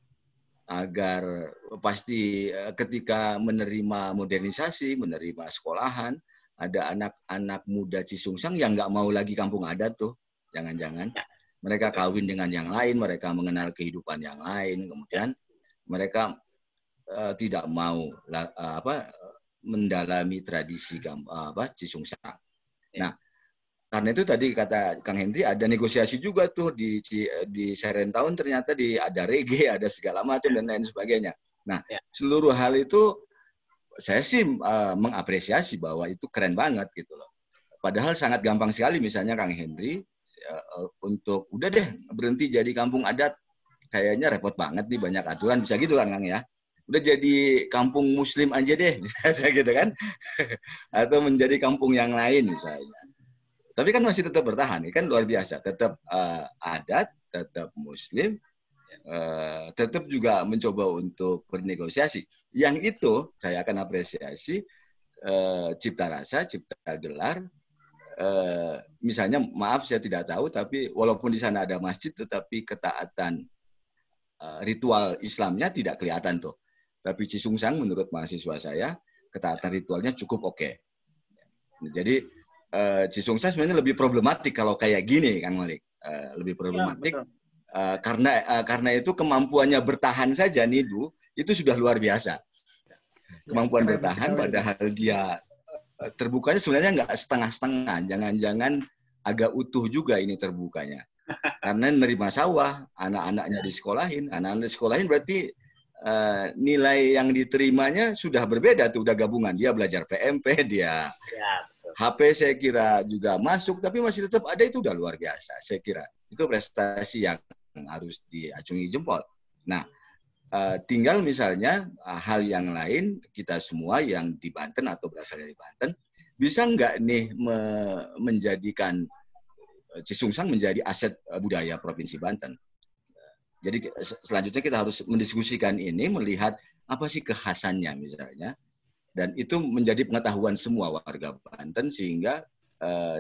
agar pasti ketika menerima modernisasi, menerima sekolahan, ada anak-anak muda Cisungsang yang nggak mau lagi kampung adat tuh, jangan-jangan mereka kawin dengan yang lain, mereka mengenal kehidupan yang lain, kemudian mereka tidak mau mendalami tradisi Cisungsang. Nah, karena itu tadi kata Kang Henry ada negosiasi juga tuh di Serentahun, ternyata ada reggae, ada segala macam dan lain sebagainya. Nah, seluruh hal itu saya sih mengapresiasi bahwa itu keren banget gitu loh. Padahal sangat gampang sekali misalnya Kang Henry untuk udah deh berhenti jadi kampung adat, kayaknya repot banget nih, banyak aturan, bisa gitu kan Kang ya. Udah jadi kampung muslim aja deh, misalnya gitu kan. Atau menjadi kampung yang lain misalnya. Tapi kan masih tetap bertahan, kan luar biasa. Tetap adat, tetap muslim, tetap juga mencoba untuk bernegosiasi. Yang itu saya akan apresiasi cipta rasa, cipta gelar. Misalnya, maaf saya tidak tahu, tapi walaupun di sana ada masjid, tetapi ketaatan ritual Islamnya tidak kelihatan tuh. Tapi Cisungsang menurut mahasiswa saya, ketaatan ritualnya cukup oke. Jadi Cisungsang sebenarnya lebih problematik kalau kayak gini, Kang Malik. Lebih problematik karena itu kemampuannya bertahan saja Nidu itu sudah luar biasa. Kemampuan bertahan padahal dia terbukanya sebenarnya nggak setengah-setengah. Jangan-jangan agak utuh juga ini terbukanya. Karena menerima sawah, anak-anaknya disekolahin. Anak-anak disekolahin berarti nilai yang diterimanya sudah berbeda tuh, udah gabungan. Dia belajar PMP, dia HP saya kira juga masuk, tapi masih tetap ada, itu udah luar biasa. Saya kira itu prestasi yang harus diacungi jempol. Nah, tinggal misalnya hal yang lain, kita semua yang di Banten atau berasal dari Banten, bisa nggak nih menjadikan Cisungsang menjadi aset budaya Provinsi Banten. Jadi selanjutnya kita harus mendiskusikan ini, melihat apa sih kekhasannya misalnya, dan itu menjadi pengetahuan semua warga Banten sehingga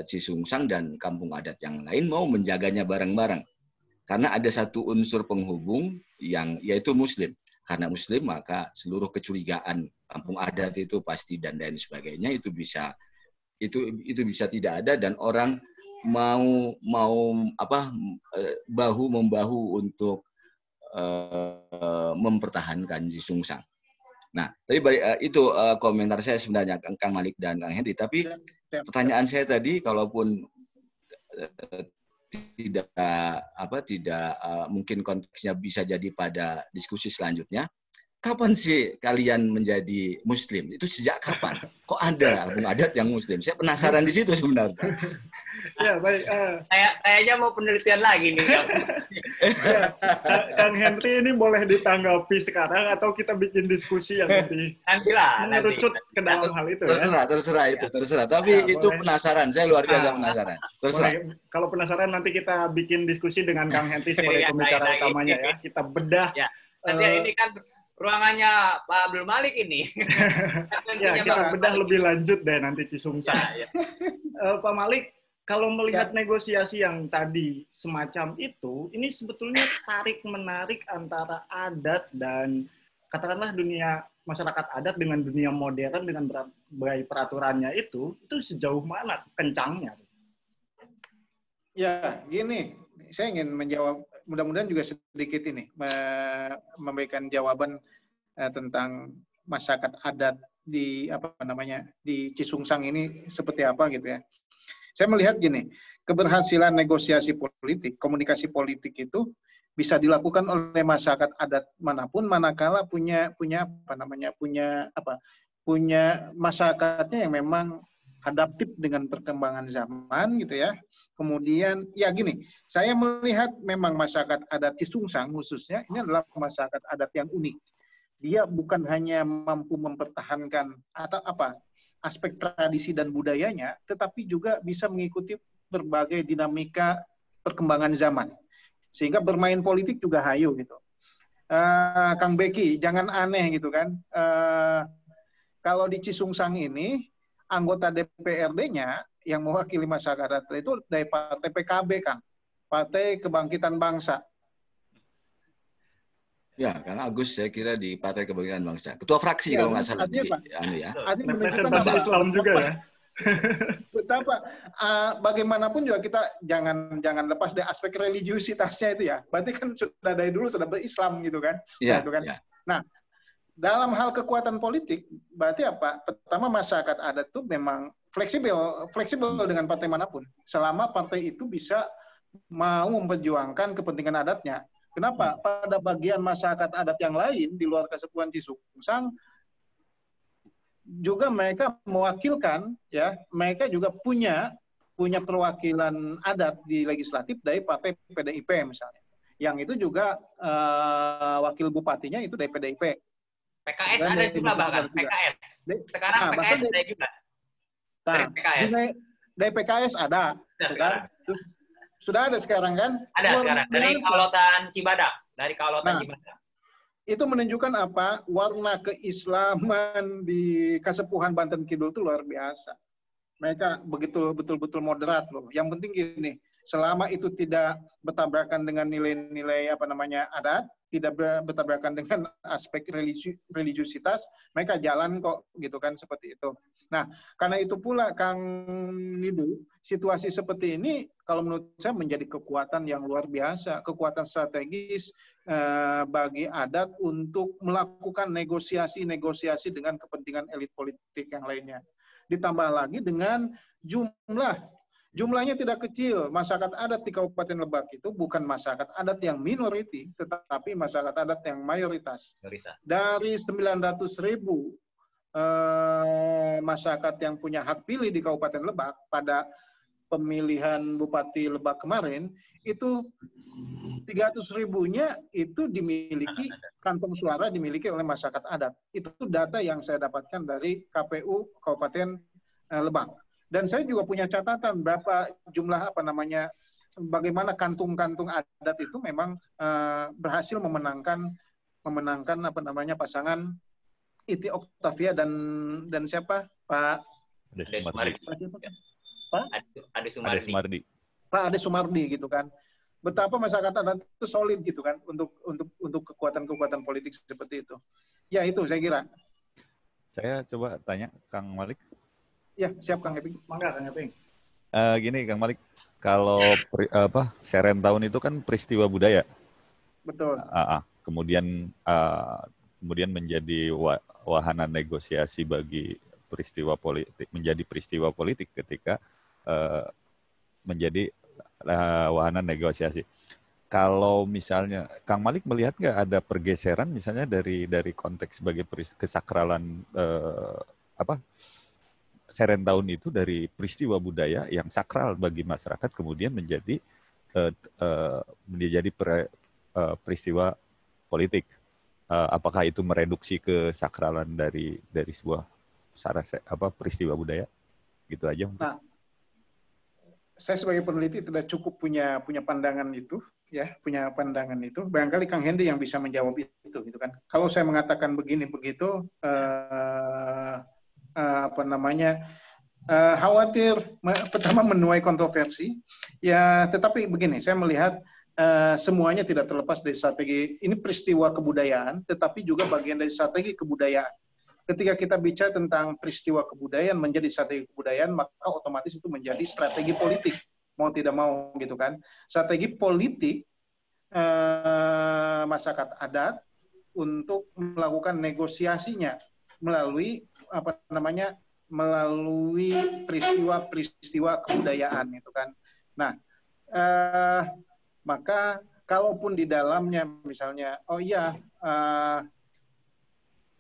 Cisungsang dan kampung adat yang lain mau menjaganya bareng-bareng. Karena ada satu unsur penghubung yang yaitu Muslim. Karena Muslim maka seluruh kecurigaan kampung adat itu pasti dan lain sebagainya itu bisa tidak ada, dan orang mau bahu membahu untuk mempertahankan Cisungsang. Nah, tapi itu komentar saya sebenarnya Kang Malik dan Kang Henry. Tapi pertanyaan saya tadi, kalaupun tidak mungkin konteksnya bisa jadi pada diskusi selanjutnya. Kapan sih kalian menjadi Muslim? Itu sejak kapan? Kok ada kampung adat yang Muslim? Saya penasaran di situ sebenarnya. Ya baik. Kayaknya mau penelitian lagi nih. Kang Henry ini boleh ditanggapi sekarang atau kita bikin diskusi yang lebih mengerucut ke dalam hal itu ya? Terserah. Tapi itu penasaran. Saya luar biasa penasaran. Terserah. Kalau penasaran nanti kita bikin diskusi dengan Kang Henry sebagai pembicara utamanya ya. Kita bedah. Ya. Nanti ini kan ruangannya Pak Abdul Malik ini. Ya, kita bedah lebih lanjut deh nanti Cisungsang. Ya. Pak Malik, kalau melihat negosiasi yang tadi semacam itu, ini sebetulnya tarik-menarik antara adat dan katakanlah dunia masyarakat adat dengan dunia modern dengan berbagai peraturannya itu sejauh mana kencangnya? Ya, gini, saya ingin menjawab, mudah-mudahan juga sedikit ini memberikan jawaban tentang masyarakat adat di di Cisungsang ini seperti apa gitu ya. Saya melihat gini, keberhasilan negosiasi politik, komunikasi politik itu bisa dilakukan oleh masyarakat adat manapun manakala punya masyarakatnya yang memang adaptif dengan perkembangan zaman gitu ya. Kemudian ya gini, saya melihat memang masyarakat adat Cisungsang khususnya ini adalah masyarakat adat yang unik. Dia bukan hanya mampu mempertahankan aspek tradisi dan budayanya, tetapi juga bisa mengikuti berbagai dinamika perkembangan zaman. Sehingga bermain politik juga hayu gitu. Kang Beki, jangan aneh gitu kan. Kalau di Cisungsang ini anggota DPRD-nya yang mewakili masyarakat itu dari partai PKB, Kang. Partai Kebangkitan Bangsa. Ya, Kang Agus saya kira di Partai Kebangkitan Bangsa. Ketua fraksi kalau nggak salah. Representasi Islam juga ya. Betapa bagaimanapun juga kita jangan lepas dari aspek religiusitasnya itu ya. Berarti kan sudah dari dulu sudah berislam gitu kan. Iya. Ya. Nah, dalam hal kekuatan politik, berarti apa? Pertama masyarakat adat itu memang fleksibel dengan partai manapun, selama partai itu bisa mau memperjuangkan kepentingan adatnya. Kenapa? Pada bagian masyarakat adat yang lain di luar Kasepuhan Cisungsang juga mereka mewakilkan, ya, mereka juga punya perwakilan adat di legislatif dari partai PDIP misalnya. Yang itu juga wakil bupatinya itu dari PDIP. PKS ada juga bahkan, PKS. Sekarang PKS ada juga. Dari PKS. Dari PKS ada. Kan? Sudah ada sekarang kan? Ada sekarang. Dari Kaulotan Cibadak. Cibadak. Itu menunjukkan apa? Warna keislaman di Kasepuhan Banten Kidul itu luar biasa. Mereka betul-betul moderat loh. Yang penting gini, selama itu tidak bertabrakan dengan nilai-nilai adat, tidak bertabrakan dengan aspek religiusitas, mereka jalan kok gitu kan, seperti itu. Nah, karena itu pula Kang Nidu, situasi seperti ini kalau menurut saya menjadi kekuatan yang luar biasa, kekuatan strategis bagi adat untuk melakukan negosiasi dengan kepentingan elit politik yang lainnya. Ditambah lagi dengan jumlahnya tidak kecil. Masyarakat adat di Kabupaten Lebak itu bukan masyarakat adat yang minoriti, tetapi masyarakat adat yang mayoritas. Dari 900.000 masyarakat yang punya hak pilih di Kabupaten Lebak pada pemilihan Bupati Lebak kemarin, itu 300.000-nya itu dimiliki, kantong suara dimiliki oleh masyarakat adat. Itu data yang saya dapatkan dari KPU Kabupaten Lebak. Dan saya juga punya catatan berapa jumlah bagaimana kantung-kantung adat itu memang berhasil memenangkan pasangan Iti Oktavia dan siapa? Pak Ade Sumardi gitu kan. Betapa masyarakat adat itu solid gitu kan untuk kekuatan-kekuatan politik seperti itu. Ya itu saya kira. Saya coba tanya Kang Malik. Ya, siap Kang Eping. Mangga Kang Eping. Gini Kang Malik, kalau Serentahun itu kan peristiwa budaya. Betul. Kemudian menjadi wahana negosiasi bagi peristiwa politik, menjadi peristiwa politik ketika menjadi wahana negosiasi. Kalau misalnya Kang Malik melihat nggak ada pergeseran misalnya dari konteks sebagai kesakralan Serentahun itu dari peristiwa budaya yang sakral bagi masyarakat kemudian menjadi peristiwa politik. Apakah itu mereduksi kesakralan dari sebuah peristiwa budaya? Gitu aja. Nah, saya sebagai peneliti tidak cukup punya pandangan itu, ya, punya pandangan itu. Barangkali Kang Hendy yang bisa menjawab itu, gitu kan. Kalau saya mengatakan begitu, khawatir pertama menuai kontroversi. Ya, tetapi begini, saya melihat semuanya tidak terlepas dari strategi. Ini peristiwa kebudayaan, tetapi juga bagian dari strategi kebudayaan. Ketika kita bicara tentang peristiwa kebudayaan menjadi strategi kebudayaan, maka otomatis itu menjadi strategi politik, mau tidak mau gitu kan. Strategi politik masyarakat adat untuk melakukan negosiasinya melalui melalui peristiwa kebudayaan itu kan. Nah, maka kalaupun di dalamnya misalnya,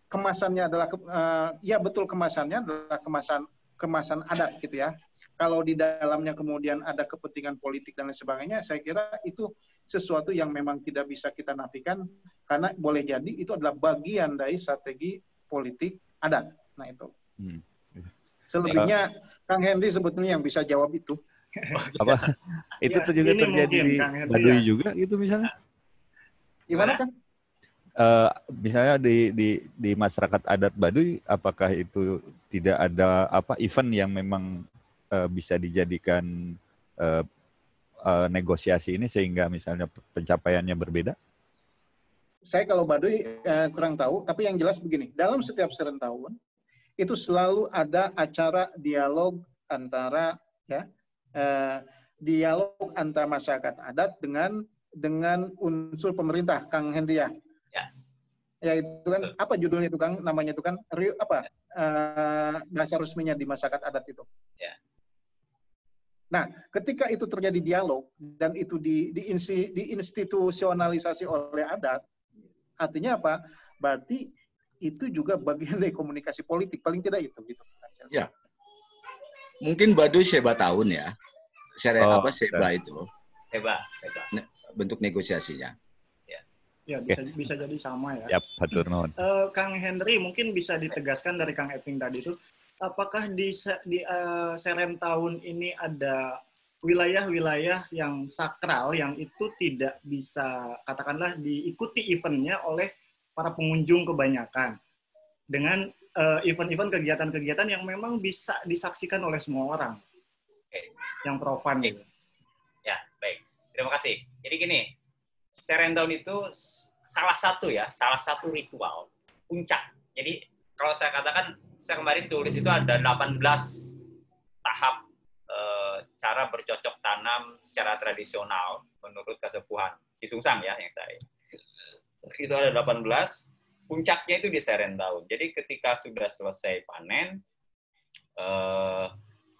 kemasannya adalah betul, kemasannya adalah kemasan adat gitu ya. Kalau di dalamnya kemudian ada kepentingan politik dan lain sebagainya, saya kira itu sesuatu yang memang tidak bisa kita nafikan karena boleh jadi itu adalah bagian dari strategi politik adat. Nah itu. Selebihnya Kang Hendy sebetulnya yang bisa jawab itu. Itu juga terjadi di Baduy juga gitu misalnya? Gimana Kang? Misalnya di masyarakat adat Baduy, apakah itu tidak ada event yang memang bisa dijadikan negosiasi ini sehingga misalnya pencapaiannya berbeda? Saya kalau Baduy kurang tahu, tapi yang jelas begini, dalam setiap Serentahun itu selalu ada acara dialog antara masyarakat adat dengan unsur pemerintah, Kang Hendy ya. Ya itu kan apa judulnya itu Kang, namanya itu kan dasar resminya di masyarakat adat itu. Ya. Nah, ketika itu terjadi dialog dan itu diinstitusionalisasi oleh adat, artinya apa? Berarti itu juga bagian dari komunikasi politik, paling tidak itu gitu. Ya. Mungkin Baduy Seba tahun ya. Seba itu. Seba. Bentuk negosiasinya. Ya, bisa jadi sama ya. Siap, hatur nuhun. Kang Henry, mungkin bisa ditegaskan dari Kang Eping tadi itu, apakah di Serent tahun ini ada wilayah-wilayah yang sakral yang itu tidak bisa, katakanlah, diikuti eventnya oleh para pengunjung kebanyakan, dengan event-event kegiatan-kegiatan yang memang bisa disaksikan oleh semua orang, yang profan gitu. Ya, baik. Terima kasih. Jadi gini, Serent tahun itu salah satu ritual puncak. Jadi kalau saya katakan, saya kemarin tulis itu ada 18 tahap cara bercocok tanam secara tradisional menurut Kasepuhan Kisungsang ya yang saya. Itu ada 18, puncaknya itu di Serent tahun. Jadi ketika sudah selesai panen,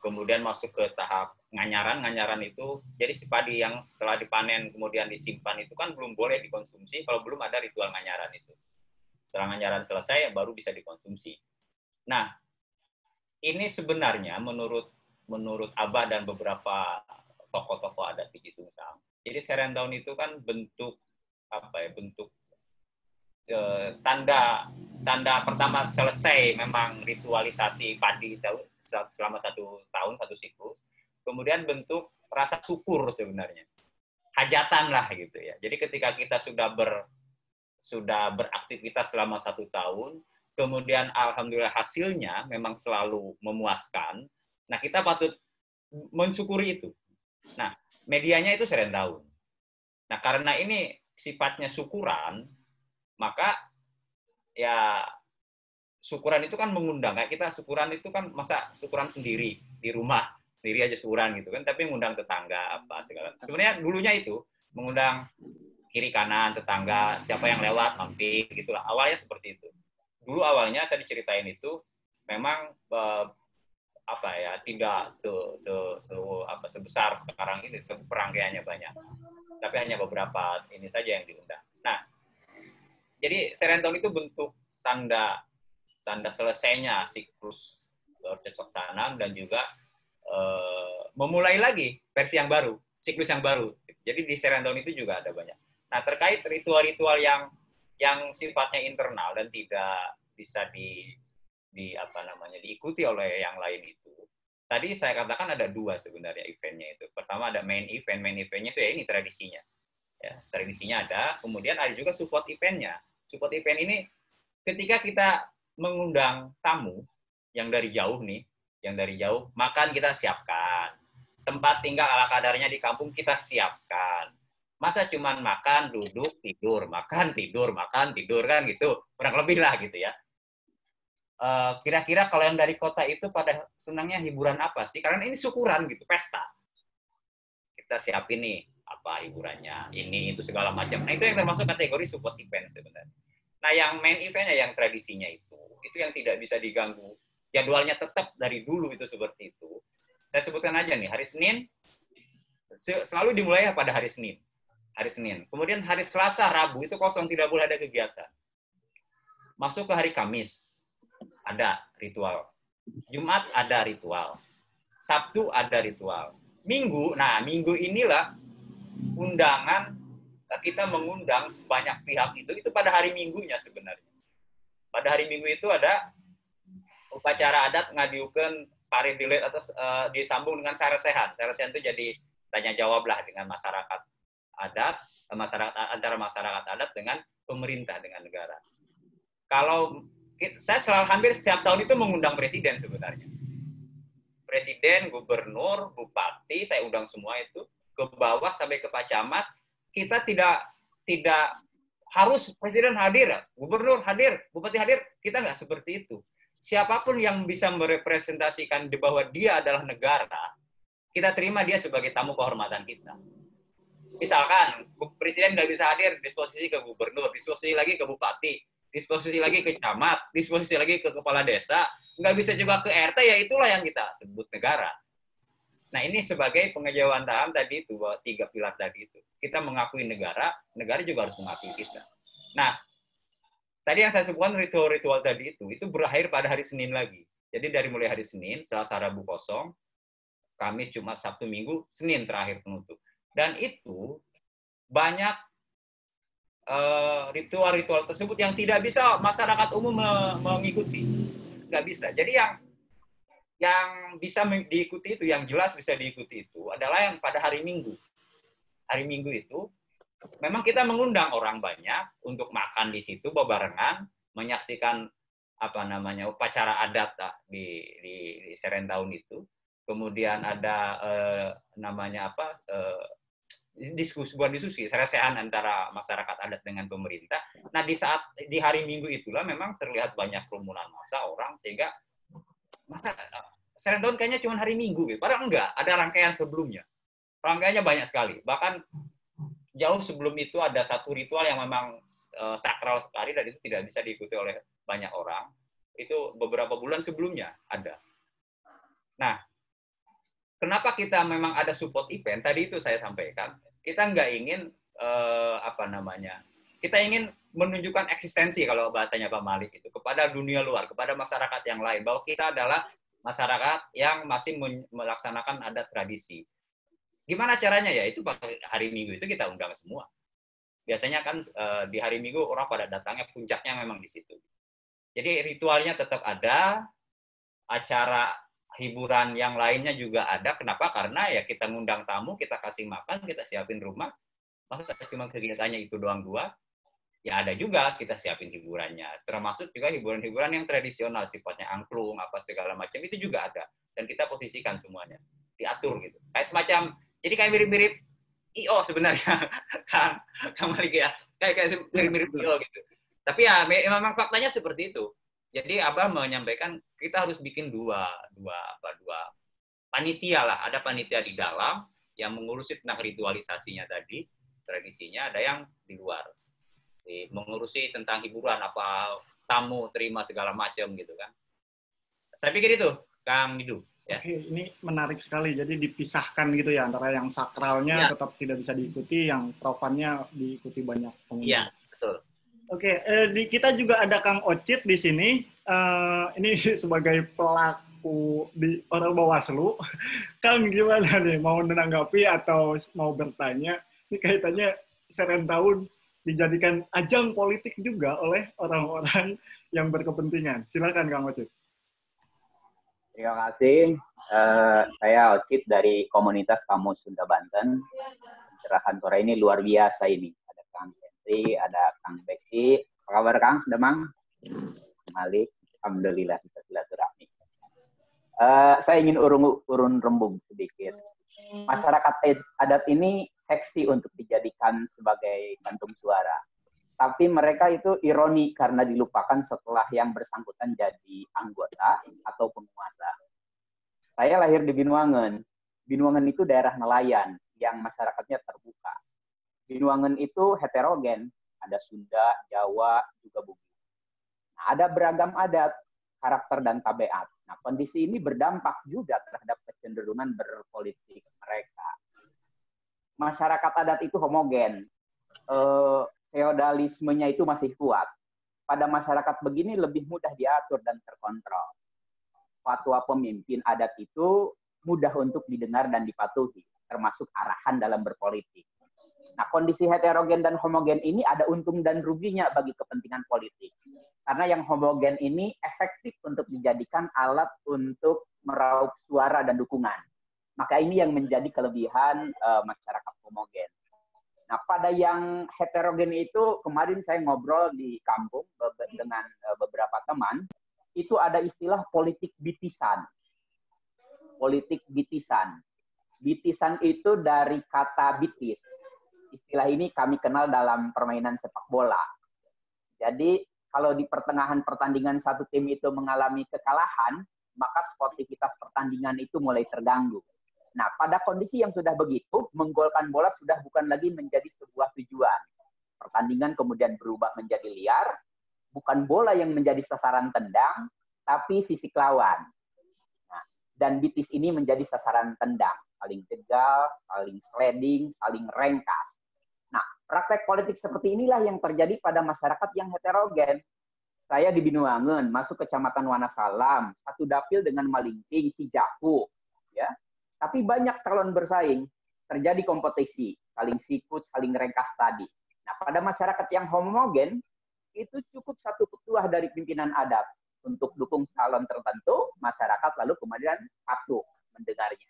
kemudian masuk ke tahap nganyaran itu, jadi si padi yang setelah dipanen kemudian disimpan itu kan belum boleh dikonsumsi kalau belum ada ritual nganyaran itu. Setelah nganyaran selesai baru bisa dikonsumsi. Nah, ini sebenarnya menurut Abah dan beberapa tokoh-tokoh adat di Kisungsang. Jadi Serent tahun itu kan bentuk tanda pertama selesai memang ritualisasi padi itu selama 1 tahun, 1 siklus. Kemudian bentuk rasa syukur sebenarnya. Hajatan lah gitu ya. Jadi ketika kita sudah beraktivitas selama 1 tahun, kemudian alhamdulillah hasilnya memang selalu memuaskan, nah kita patut mensyukuri itu. Nah, medianya itu Serent tahun. Nah, karena ini sifatnya syukuran, maka ya syukuran itu kan mengundang. Kayak kita syukuran itu kan masa syukuran sendiri di rumah, sendiri aja syukuran gitu kan, tapi mengundang tetangga apa segala. Sebenarnya dulunya itu mengundang kiri kanan tetangga, siapa yang lewat mampir gitulah. Awalnya seperti itu. Dulu awalnya saya diceritain itu memang tidak sebesar sekarang ini, perangkaiannya banyak. Tapi hanya beberapa ini saja yang diundang. Nah, jadi Serent tahun itu bentuk tanda selesainya siklus bercocok tanam dan juga memulai lagi versi yang baru, siklus yang baru. Jadi di Serent tahun itu juga ada banyak. Nah, terkait ritual-ritual yang sifatnya internal dan tidak bisa diikuti oleh yang lain itu. Tadi saya katakan ada 2 sebenarnya eventnya itu. Pertama ada main eventnya itu ya ini tradisinya. Ya, tradisinya ada, kemudian ada juga support eventnya. Support event ini ketika kita mengundang tamu yang dari jauh, makan kita siapkan. Tempat tinggal ala kadarnya di kampung kita siapkan. Masa cuman makan, duduk, tidur, makan, tidur kan gitu. Kurang lebih lah gitu ya. Kira-kira kalau yang dari kota itu pada senangnya hiburan apa sih? Karena ini syukuran gitu, pesta. Kita siapin nih apa hiburannya, ini itu segala macam. Nah, itu yang termasuk kategori support event sebenarnya. Nah, yang main eventnya yang tradisinya itu yang tidak bisa diganggu. Jadwalnya tetap dari dulu itu seperti itu. Saya sebutkan aja nih, hari Senin selalu dimulai pada hari Senin. Kemudian hari Selasa, Rabu itu kosong, tidak boleh ada kegiatan. Masuk ke hari Kamis, ada ritual. Jumat ada ritual. Sabtu ada ritual. Minggu inilah undangan, kita mengundang banyak pihak itu pada hari Minggunya sebenarnya. Pada hari Minggu itu ada upacara adat ngadiukeun paridilet atau disambung dengan saresehan. Saresehan itu jadi tanya jawab lah dengan masyarakat adat, antara masyarakat adat dengan pemerintah, dengan negara. Kalau saya selalu hampir setiap tahun itu mengundang presiden sebenarnya. Presiden, gubernur, bupati, saya undang semua itu ke bawah sampai ke Pak Camat. Kita tidak harus presiden hadir, gubernur hadir, bupati hadir. Kita nggak seperti itu. Siapapun yang bisa merepresentasikan di bawah dia adalah negara, kita terima dia sebagai tamu kehormatan kita. Misalkan presiden nggak bisa hadir, disposisi ke gubernur, disposisi lagi ke bupati, disposisi lagi ke camat, disposisi lagi ke kepala desa, nggak bisa juga ke RT, ya itulah yang kita sebut negara. Nah, ini sebagai pengejauhan tadi itu, bahwa 3 pilar tadi itu. Kita mengakui negara, negara juga harus mengakui kita. Nah, tadi yang saya sebutkan ritual-ritual tadi itu berakhir pada hari Senin lagi. Jadi dari mulai hari Senin, Selasa, Rabu kosong, Kamis, Jumat, Sabtu, Minggu, Senin terakhir penutup. Dan itu banyak ritual-ritual tersebut yang tidak bisa masyarakat umum mengikuti. Nggak bisa. Jadi yang bisa diikuti itu, yang jelas bisa diikuti itu adalah yang pada hari Minggu. Hari Minggu itu memang kita mengundang orang banyak untuk makan di situ bebarengan, menyaksikan upacara adat di Serentahun itu. Kemudian ada diskusi sersehan antara masyarakat adat dengan pemerintah. Nah, di hari Minggu itulah memang terlihat banyak kerumunan massa orang, sehingga Serentahun kayaknya cuma hari Minggu gitu. Padahal enggak, ada rangkaian sebelumnya. Rangkaiannya banyak sekali. Bahkan jauh sebelum itu ada satu ritual yang memang sakral sekali dan itu tidak bisa diikuti oleh banyak orang. Itu beberapa bulan sebelumnya ada. Nah, kenapa kita memang ada support event? Tadi itu saya sampaikan. Kita nggak ingin kita ingin menunjukkan eksistensi, kalau bahasanya Pak Malik itu, kepada dunia luar, kepada masyarakat yang lain, bahwa kita adalah masyarakat yang masih melaksanakan adat tradisi. Gimana caranya? Ya itu hari Minggu itu kita undang semua. Biasanya kan di hari Minggu orang pada datangnya, puncaknya memang di situ. Jadi ritualnya tetap ada, acara hiburan yang lainnya juga ada. Kenapa? Karena ya kita ngundang tamu, kita kasih makan, kita siapin rumah. Masa cuma kegiatannya itu doang dua? Ya ada juga kita siapin hiburannya. Termasuk juga hiburan-hiburan yang tradisional, sifatnya angklung, apa segala macam, itu juga ada. Dan kita posisikan semuanya. Diatur gitu. Kayak semacam, jadi kayak mirip-mirip I.O. sebenarnya. Kang Malik ya. Kayak mirip-mirip I.O. gitu. Tapi ya memang faktanya seperti itu. Jadi Abah menyampaikan kita harus bikin dua panitia lah. Ada panitia di dalam yang mengurusi tentang ritualisasinya tadi, tradisinya, ada yang di luar. Mengurusi tentang hiburan, apa tamu terima segala macam gitu kan. Saya pikir itu, Kang Midu. Ya. Oke, ini menarik sekali. Jadi dipisahkan gitu ya, antara yang sakralnya tetap tidak bisa diikuti, yang profannya diikuti banyak pengunjung. Iya, betul. Oke, kita juga ada Kang Ocit di sini. Ini sebagai pelaku di orang Bawaslu. Kang, gimana nih? Mau menanggapi atau mau bertanya? Ini kaitannya Serentahun dijadikan ajang politik juga oleh orang-orang yang berkepentingan. Silakan Kang Ocit. Terima kasih. Saya Ocit dari komunitas Kamus Sunda Banten. Pencerahan sore ini luar biasa ini. Ada Kang Henry, ada Kang Becky. Apa kabar Kang? Demang? Malik. Alhamdulillah bisa silaturahmi. Saya ingin urun rembung sedikit. Masyarakat adat ini seksi untuk dijadikan sebagai kantung suara. Tapi mereka itu ironi karena dilupakan setelah yang bersangkutan jadi anggota atau penguasa. Saya lahir di Binuangen. Binuangen itu daerah nelayan yang masyarakatnya terbuka. Binuangen itu heterogen. Ada Sunda, Jawa, juga Bugis. Nah, ada beragam adat, karakter, dan tabiat. Nah, kondisi ini berdampak juga terhadap kecenderungan berpolitik mereka. Masyarakat adat itu homogen. Feodalismenya itu masih kuat. Pada masyarakat begini lebih mudah diatur dan terkontrol. Fatwa pemimpin adat itu mudah untuk didengar dan dipatuhi, termasuk arahan dalam berpolitik. Nah, kondisi heterogen dan homogen ini ada untung dan ruginya bagi kepentingan politik. Karena yang homogen ini efektif untuk dijadikan alat untuk meraup suara dan dukungan. Maka ini yang menjadi kelebihan masyarakat homogen. Nah, pada yang heterogen itu, kemarin saya ngobrol di kampung dengan beberapa teman, itu ada istilah politik bitisan. Politik bitisan. Bitisan itu dari kata bitis. Istilah ini kami kenal dalam permainan sepak bola. Jadi, kalau di pertengahan pertandingan satu tim itu mengalami kekalahan, maka sportivitas pertandingan itu mulai terganggu. Nah, pada kondisi yang sudah begitu, menggolkan bola sudah bukan lagi menjadi sebuah tujuan. Pertandingan kemudian berubah menjadi liar, bukan bola yang menjadi sasaran tendang, tapi fisik lawan. Nah, dan BTS ini menjadi sasaran tendang, saling jegal, saling sliding, saling rengkas. Nah, praktek politik seperti inilah yang terjadi pada masyarakat yang heterogen. Saya di Binuangen, masuk Kecamatan Wonosalam, satu dapil dengan Malingping, Cijaku, ya. Tapi banyak calon bersaing, terjadi kompetisi, saling sikut, saling rengkas tadi. Nah, pada masyarakat yang homogen, itu cukup satu ketua dari pimpinan adat untuk dukung calon tertentu, masyarakat lalu kemudian patuh mendengarnya.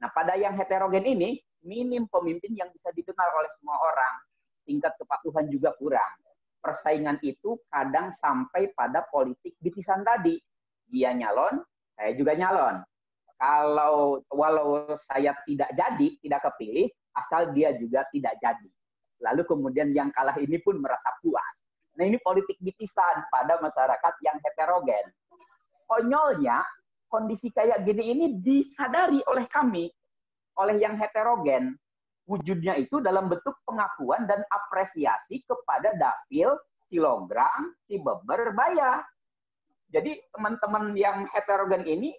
Nah, pada yang heterogen ini, minim pemimpin yang bisa didengar oleh semua orang. Tingkat kepatuhan juga kurang. Persaingan itu kadang sampai pada politik bitisan tadi. Dia nyalon, saya juga nyalon. Walau saya tidak jadi, tidak kepilih, asal dia juga tidak jadi. Lalu kemudian yang kalah ini pun merasa puas. Nah, ini politik bitisan pada masyarakat yang heterogen. Konyolnya, kondisi kayak gini ini disadari oleh kami, oleh yang heterogen. Wujudnya itu dalam bentuk pengakuan dan apresiasi kepada dapil, Cilograng, Cibeber, Baya. Jadi teman-teman yang heterogen ini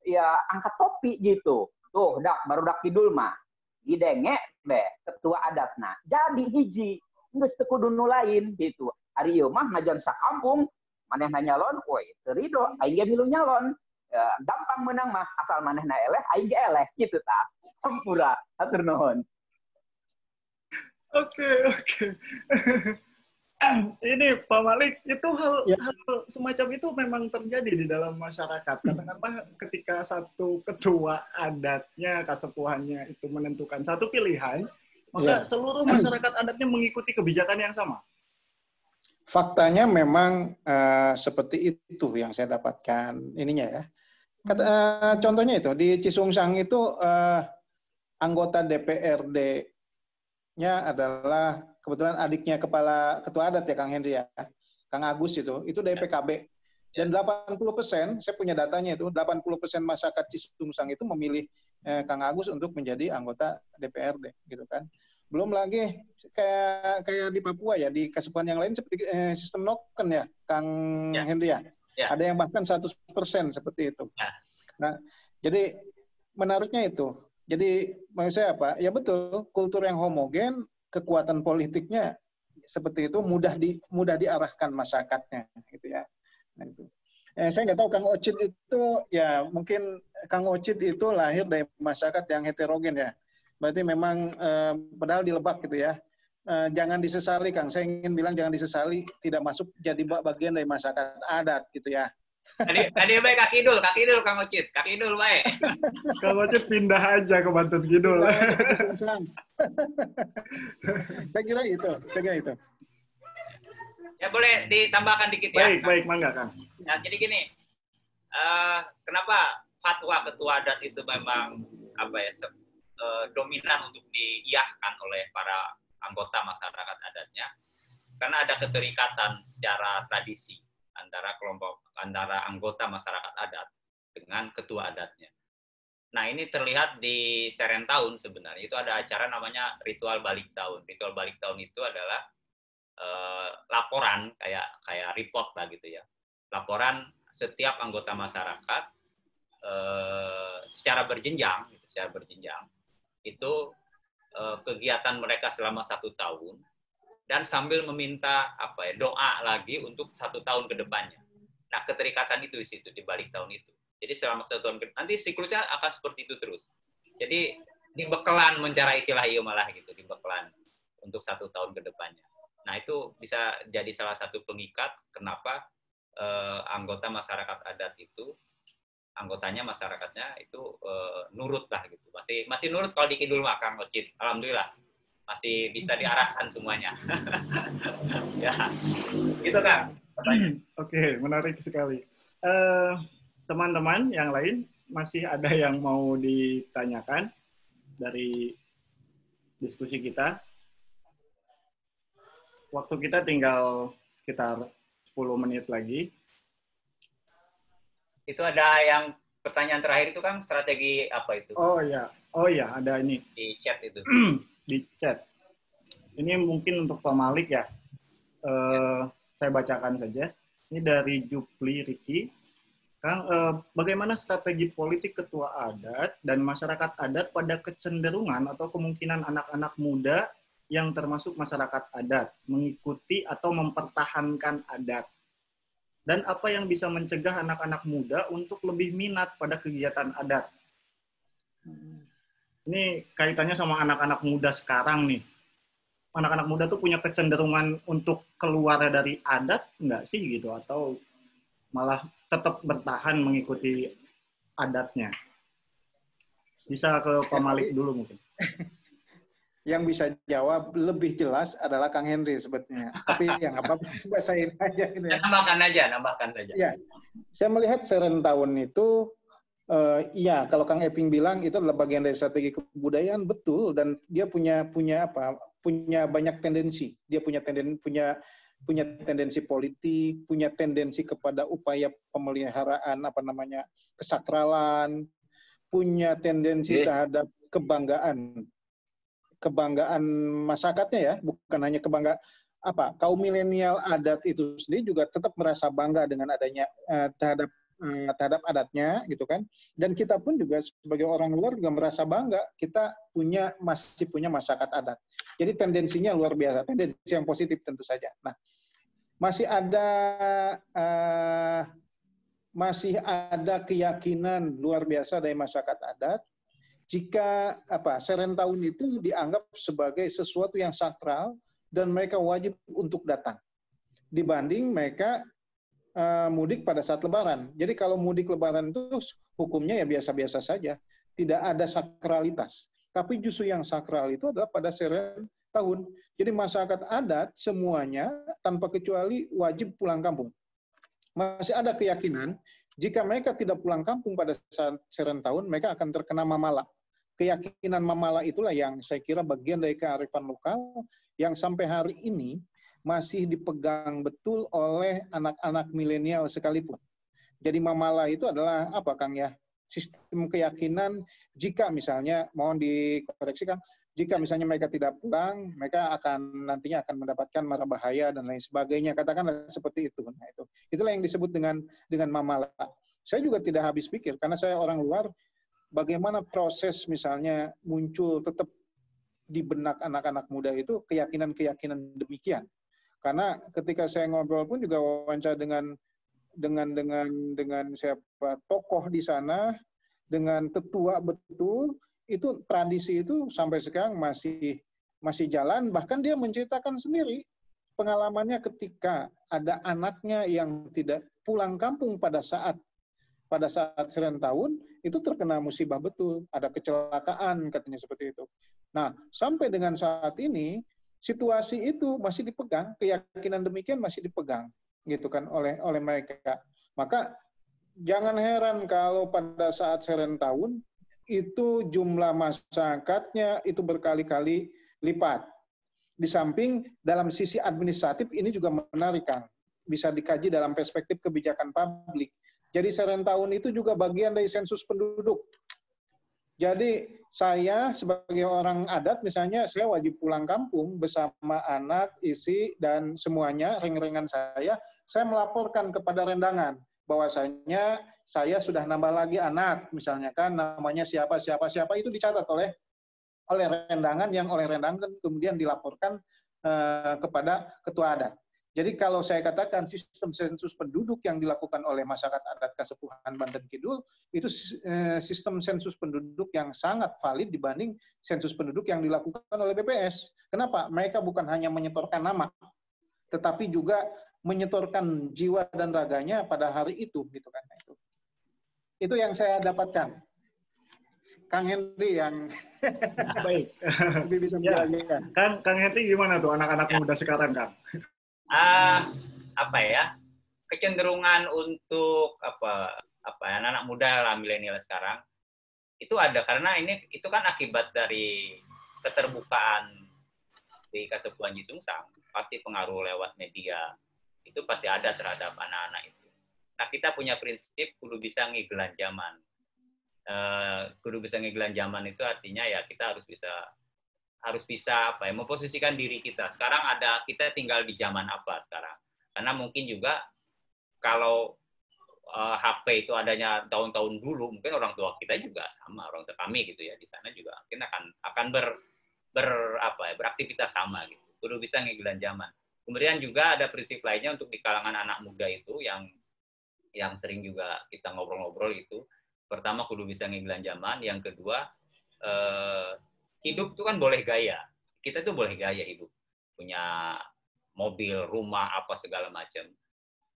ya angkat topi gitu. Tuh, baru dak kidul mah. Didenge be ketua adatna. Jadi hiji, geus teu kudu nu lain gitu. Ari ieu mah ngajan sakampung, manehna nyalon, woi, teu rido, aing ge milu nyalon. Ya, gampang menang mah asal manehna eleh, aing ge eleh gitu tah. Sampura, hatur nuhun. Oke. Ini Pak Malik, itu hal semacam itu memang terjadi di dalam masyarakat. Katakanlah ketika satu ketua adatnya, kasepuhannya itu menentukan satu pilihan, maka seluruh masyarakat adatnya mengikuti kebijakan yang sama. Faktanya memang seperti itu yang saya dapatkan ininya ya. Contohnya itu di Cisungsang itu anggota DPRD-nya adalah kebetulan adiknya kepala ketua adat ya Kang Henry ya, Kang Agus itu dari PKB. Dan 80%, saya punya datanya itu, 80% masyarakat Cisungsang itu memilih Kang Agus untuk menjadi anggota DPRD gitu kan. Belum lagi kayak di Papua ya, di Kasepuhan yang lain seperti sistem noken ya, Kang Henry ya. Ada yang bahkan 100% seperti itu. Nah, jadi menariknya itu. Jadi maksud saya apa? Ya betul, kultur yang homogen, kekuatan politiknya seperti itu mudah diarahkan masyarakatnya, gitu ya. Nah, itu. Saya nggak tahu Kang Ocit itu ya mungkin Kang Ocit itu lahir dari masyarakat yang heterogen ya. Berarti memang padahal di Lebak gitu ya. Jangan disesali Kang. Saya ingin bilang jangan disesali tidak masuk jadi bagian dari masyarakat adat gitu ya. Tadi baik Kak Idul Kang Ocit, Kak Idul baik. Kang Ocit pindah aja ke Banten Kidul. Saya kira itu. Ya boleh ditambahkan dikit ya. Baik, mangga Kang. Nah, jadi gini, kenapa fatwa ketua adat itu memang dominan untuk diiyahkan oleh para anggota masyarakat adatnya? Karena ada keterikatan secara tradisi antara anggota masyarakat adat dengan ketua adatnya. Nah, ini terlihat di Serentahun sebenarnya. Itu ada acara namanya ritual balik tahun. Ritual balik tahun itu adalah laporan kayak report lah gitu ya. Laporan setiap anggota masyarakat secara berjenjang itu kegiatan mereka selama 1 tahun dan sambil meminta doa lagi untuk 1 tahun ke depannya. Nah, keterikatan itu di situ di balik tahun itu. Jadi selama 1 tahun nanti siklusnya akan seperti itu terus. Jadi dibekelan mencara istilah iyo malah gitu, dibekelan untuk 1 tahun ke depannya. Nah, itu bisa jadi salah satu pengikat kenapa anggota masyarakat adat itu, masyarakatnya itu nurut lah gitu. Masih nurut kalau di Kidul mah Kang Ocit. Alhamdulillah. Masih bisa diarahkan semuanya. Ya. Gitu Kang. Oke, menarik sekali. Teman-teman yang lain masih ada yang mau ditanyakan dari diskusi kita? Waktu kita tinggal sekitar 10 menit lagi. Itu ada yang pertanyaan terakhir itu Kang, strategi apa itu? Oh ya, ada ini. Di chat itu. Di chat. Ini mungkin untuk Pak Malik ya. Saya bacakan saja. Ini dari Jupli Riki. Kang, bagaimana strategi politik ketua adat dan masyarakat adat pada kecenderungan atau kemungkinan anak-anak muda yang termasuk masyarakat adat mengikuti atau mempertahankan adat? Dan apa yang bisa mencegah anak-anak muda untuk lebih minat pada kegiatan adat? Ini kaitannya sama anak-anak muda sekarang nih. Anak-anak muda tuh punya kecenderungan untuk keluar dari adat nggak sih gitu? Atau malah tetap bertahan mengikuti adatnya? Bisa ke Pak Malik dulu mungkin. Yang bisa jawab lebih jelas adalah Kang Henry sebetulnya. Tapi yang apa bahasain aja gitu ya. Nambahkan saja. Ya, saya melihat serentakun itu, iya kalau Kang Eping bilang itu adalah bagian dari strategi kebudayaan, betul, dan dia punya banyak tendensi. Dia punya tendensi politik, punya tendensi kepada upaya pemeliharaan kesakralan, punya tendensi terhadap kebanggaan masyarakatnya ya, bukan hanya kaum milenial adat itu sendiri juga tetap merasa bangga dengan adanya terhadap adatnya gitu kan. Dan kita pun juga sebagai orang luar juga merasa bangga kita masih punya masyarakat adat. Jadi tendensinya luar biasa, tendensi yang positif tentu saja. Nah, masih ada keyakinan luar biasa dari masyarakat adat jika serentakun itu dianggap sebagai sesuatu yang sakral dan mereka wajib untuk datang dibanding mereka mudik pada saat Lebaran. Jadi kalau mudik Lebaran itu hukumnya ya biasa-biasa saja, tidak ada sakralitas. Tapi justru yang sakral itu adalah pada serentakun. Jadi masyarakat adat semuanya tanpa kecuali wajib pulang kampung. Masih ada keyakinan jika mereka tidak pulang kampung pada saat serentakun, mereka akan terkena mamala. Keyakinan mamala itulah yang saya kira bagian dari kearifan lokal yang sampai hari ini masih dipegang betul oleh anak-anak milenial sekalipun. Jadi mamala itu adalah apa, Kang ya? Sistem keyakinan jika misalnya, mohon dikoreksi Kang, jika misalnya mereka tidak pulang, mereka nantinya akan mendapatkan mara bahaya dan lain sebagainya. Katakanlah seperti itu. Nah, itulah yang disebut dengan mamala. Saya juga tidak habis pikir karena saya orang luar. Bagaimana proses misalnya muncul tetap di benak anak-anak muda itu keyakinan-keyakinan demikian. Karena ketika saya ngobrol pun juga wawancara dengan siapa tokoh di sana, dengan tetua betul, itu tradisi itu sampai sekarang masih jalan. Bahkan dia menceritakan sendiri pengalamannya ketika ada anaknya yang tidak pulang kampung pada saat serentakun, itu terkena musibah betul, ada kecelakaan katanya seperti itu. Nah, sampai dengan saat ini situasi itu masih dipegang, keyakinan demikian masih dipegang gitu kan oleh mereka. Maka jangan heran kalau pada saat serentakun itu jumlah masyarakatnya itu berkali-kali lipat. Di samping dalam sisi administratif ini juga menarik, Kang. Bisa dikaji dalam perspektif kebijakan publik. Jadi serentakun itu juga bagian dari sensus penduduk. Jadi saya sebagai orang adat misalnya saya wajib pulang kampung bersama anak, istri dan semuanya ring-ringan saya melaporkan kepada rendangan bahwasanya saya sudah nambah lagi anak misalnya kan namanya siapa itu dicatat oleh rendangan yang oleh rendangan kemudian dilaporkan kepada ketua adat. Jadi kalau saya katakan sistem sensus penduduk yang dilakukan oleh masyarakat adat Kasepuhan Banten Kidul itu sistem sensus penduduk yang sangat valid dibanding sensus penduduk yang dilakukan oleh BPS. Kenapa? Mereka bukan hanya menyetorkan nama, tetapi juga menyetorkan jiwa dan raganya pada hari itu, gitu kan? Itu yang saya dapatkan. Kang Henry yang baik lebih bisa menjelaskan. Kang Henry gimana tuh anak-anak muda sekarang, Kang? Kecenderungan untuk anak-anak muda lah milenial sekarang itu ada karena itu kan akibat dari keterbukaan di Kasepuhan Jisungsang, pasti pengaruh lewat media itu pasti ada terhadap anak-anak itu. Nah, kita punya prinsip kudu bisa ngiglan zaman. Kudu bisa ngiglan zaman itu artinya ya kita harus bisa memposisikan diri kita. Sekarang kita tinggal di zaman apa sekarang? Karena mungkin juga kalau HP itu adanya tahun-tahun dulu, mungkin orang tua kita juga sama, orang tua kami gitu ya di sana juga mungkin akan beraktivitas sama gitu. Kudu bisa ngigilan zaman. Kemudian juga ada prinsip lainnya untuk di kalangan anak muda itu yang sering juga kita ngobrol-ngobrol itu. Pertama kudu bisa ngigilan zaman, yang kedua hidup itu kan boleh gaya. Kita tuh boleh gaya hidup. Punya mobil, rumah, apa segala macam.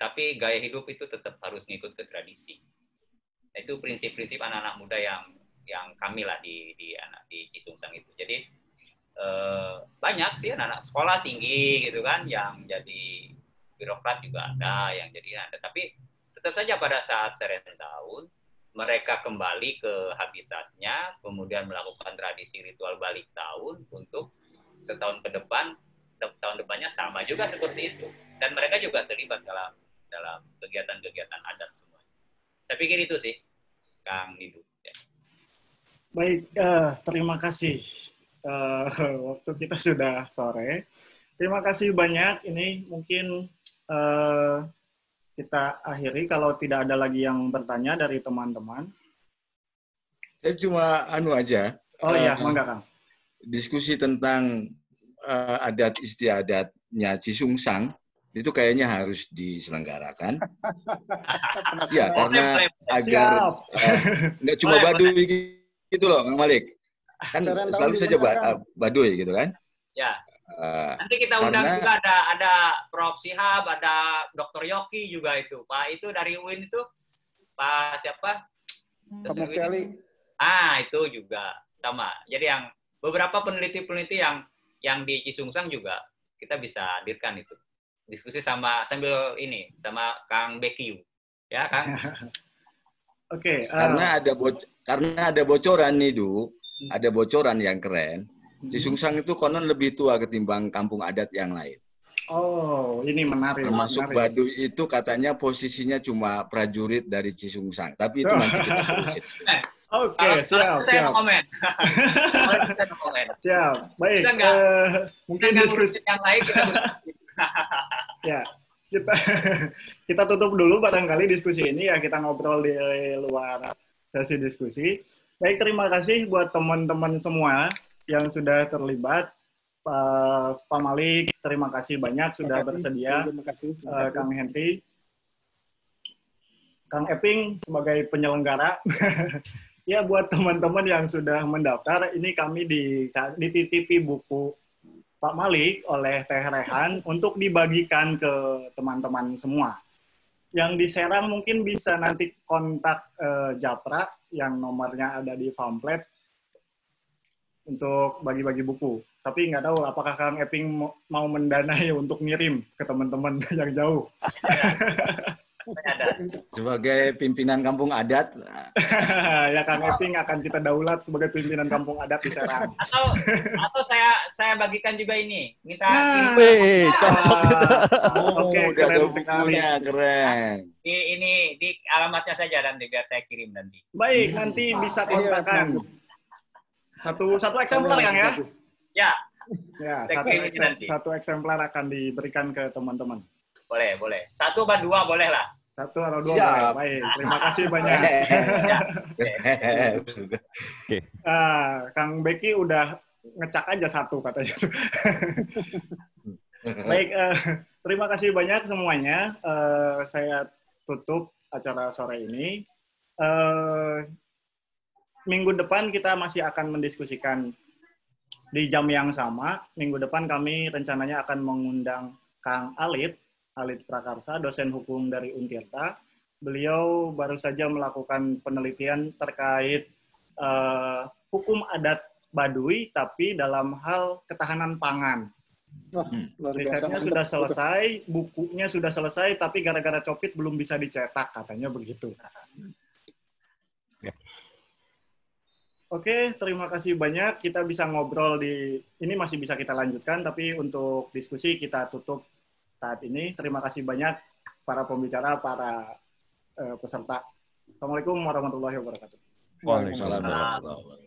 Tapi gaya hidup itu tetap harus ngikut ke tradisi. Itu prinsip-prinsip anak-anak muda yang kami lah di Cisungsang itu. Jadi banyak sih anak-anak sekolah tinggi gitu kan, yang jadi birokrat juga ada, yang jadi ada. Tapi tetap saja pada saat serentahun tahun mereka kembali ke habitatnya, kemudian melakukan tradisi ritual balik tahun untuk setahun ke depan, tahun depannya sama juga seperti itu. Dan mereka juga terlibat dalam kegiatan-kegiatan adat semua. Saya pikir itu sih, Kang Didu. Ya. Baik, terima kasih. Waktu kita sudah sore. Terima kasih banyak. Ini mungkin kita akhiri kalau tidak ada lagi yang bertanya dari teman-teman. Saya cuma aja. Oh iya, mangga Kang. Diskusi tentang adat istiadatnya Cisungsang itu kayaknya harus diselenggarakan. Ya, karena agar nggak cuma Baduy gitu loh, Kang Malik. Kan selalu saja Baduy gitu kan. Ya. Nanti kita undang juga ada Prof. Sihab, ada Dr. Yoki juga itu. Pak itu dari UIN itu, Pak siapa? Pak Mufti Ali. Itu juga sama. Jadi yang beberapa peneliti-peneliti yang di Cisungsang juga kita bisa hadirkan itu. Diskusi sambil sama Kang Bekiu. Ya, Kang. Oke. Karena ada bocoran nih, Du. Ada bocoran yang keren. Cisungsang itu konon lebih tua ketimbang kampung adat yang lain. Oh, ini menarik. Termasuk Baduy itu katanya posisinya cuma prajurit dari Cisungsang. Tapi itu nanti kita terusin. Oke, siap. Saya mau komen. Siap. Baik. Mungkin diskusi yang lain kita ya, kita tutup dulu barangkali diskusi ini ya, kita ngobrol di luar sesi diskusi. Baik, terima kasih buat teman-teman semua yang sudah terlibat. Pak Malik, terima kasih banyak sudah bersedia. Terima kasih. Kang Henry, Kang Eping sebagai penyelenggara. Ya, buat teman-teman yang sudah mendaftar, ini kami dititipi buku Pak Malik oleh Teh Rehan untuk dibagikan ke teman-teman semua. Yang di Serang mungkin bisa nanti kontak Japra yang nomornya ada di pamflet untuk bagi-bagi buku. Tapi nggak tahu apakah Kang Eping mau mendanai untuk ngirim ke teman-teman yang jauh. Sebagai pimpinan kampung adat. Ya, Kang Eping akan kita daulat sebagai pimpinan kampung adat di Serang. Atau saya bagikan juga ini. Minta cocok gitu. Oke, udah keren ada sekali. bukunya, keren. Ini di alamatnya saja nanti biar saya kirim nanti. Baik, nanti bisa kontakkan. Satu eksemplar, Kang ya? Ya. Ya, satu eksemplar akan diberikan ke teman-teman. Boleh. 1 atau 2 boleh lah. 1 atau 2 boleh. Baik, terima kasih banyak. Kang Beki udah ngecak aja 1 katanya. Baik, terima kasih banyak semuanya. Saya tutup acara sore ini. Minggu depan kita masih akan mendiskusikan di jam yang sama. Minggu depan kami rencananya akan mengundang Kang Alit Prakarsa, dosen hukum dari Untirta. Beliau baru saja melakukan penelitian terkait hukum adat Baduy, tapi dalam hal ketahanan pangan. Risetnya sudah selesai, bukunya sudah selesai, tapi gara-gara Copit belum bisa dicetak, katanya begitu. Oke, terima kasih banyak. Kita bisa ngobrol ini masih bisa kita lanjutkan, tapi untuk diskusi kita tutup saat ini. Terima kasih banyak para pembicara, para peserta. Assalamualaikum warahmatullahi wabarakatuh. Waalaikumsalam warahmatullahi wabarakatuh.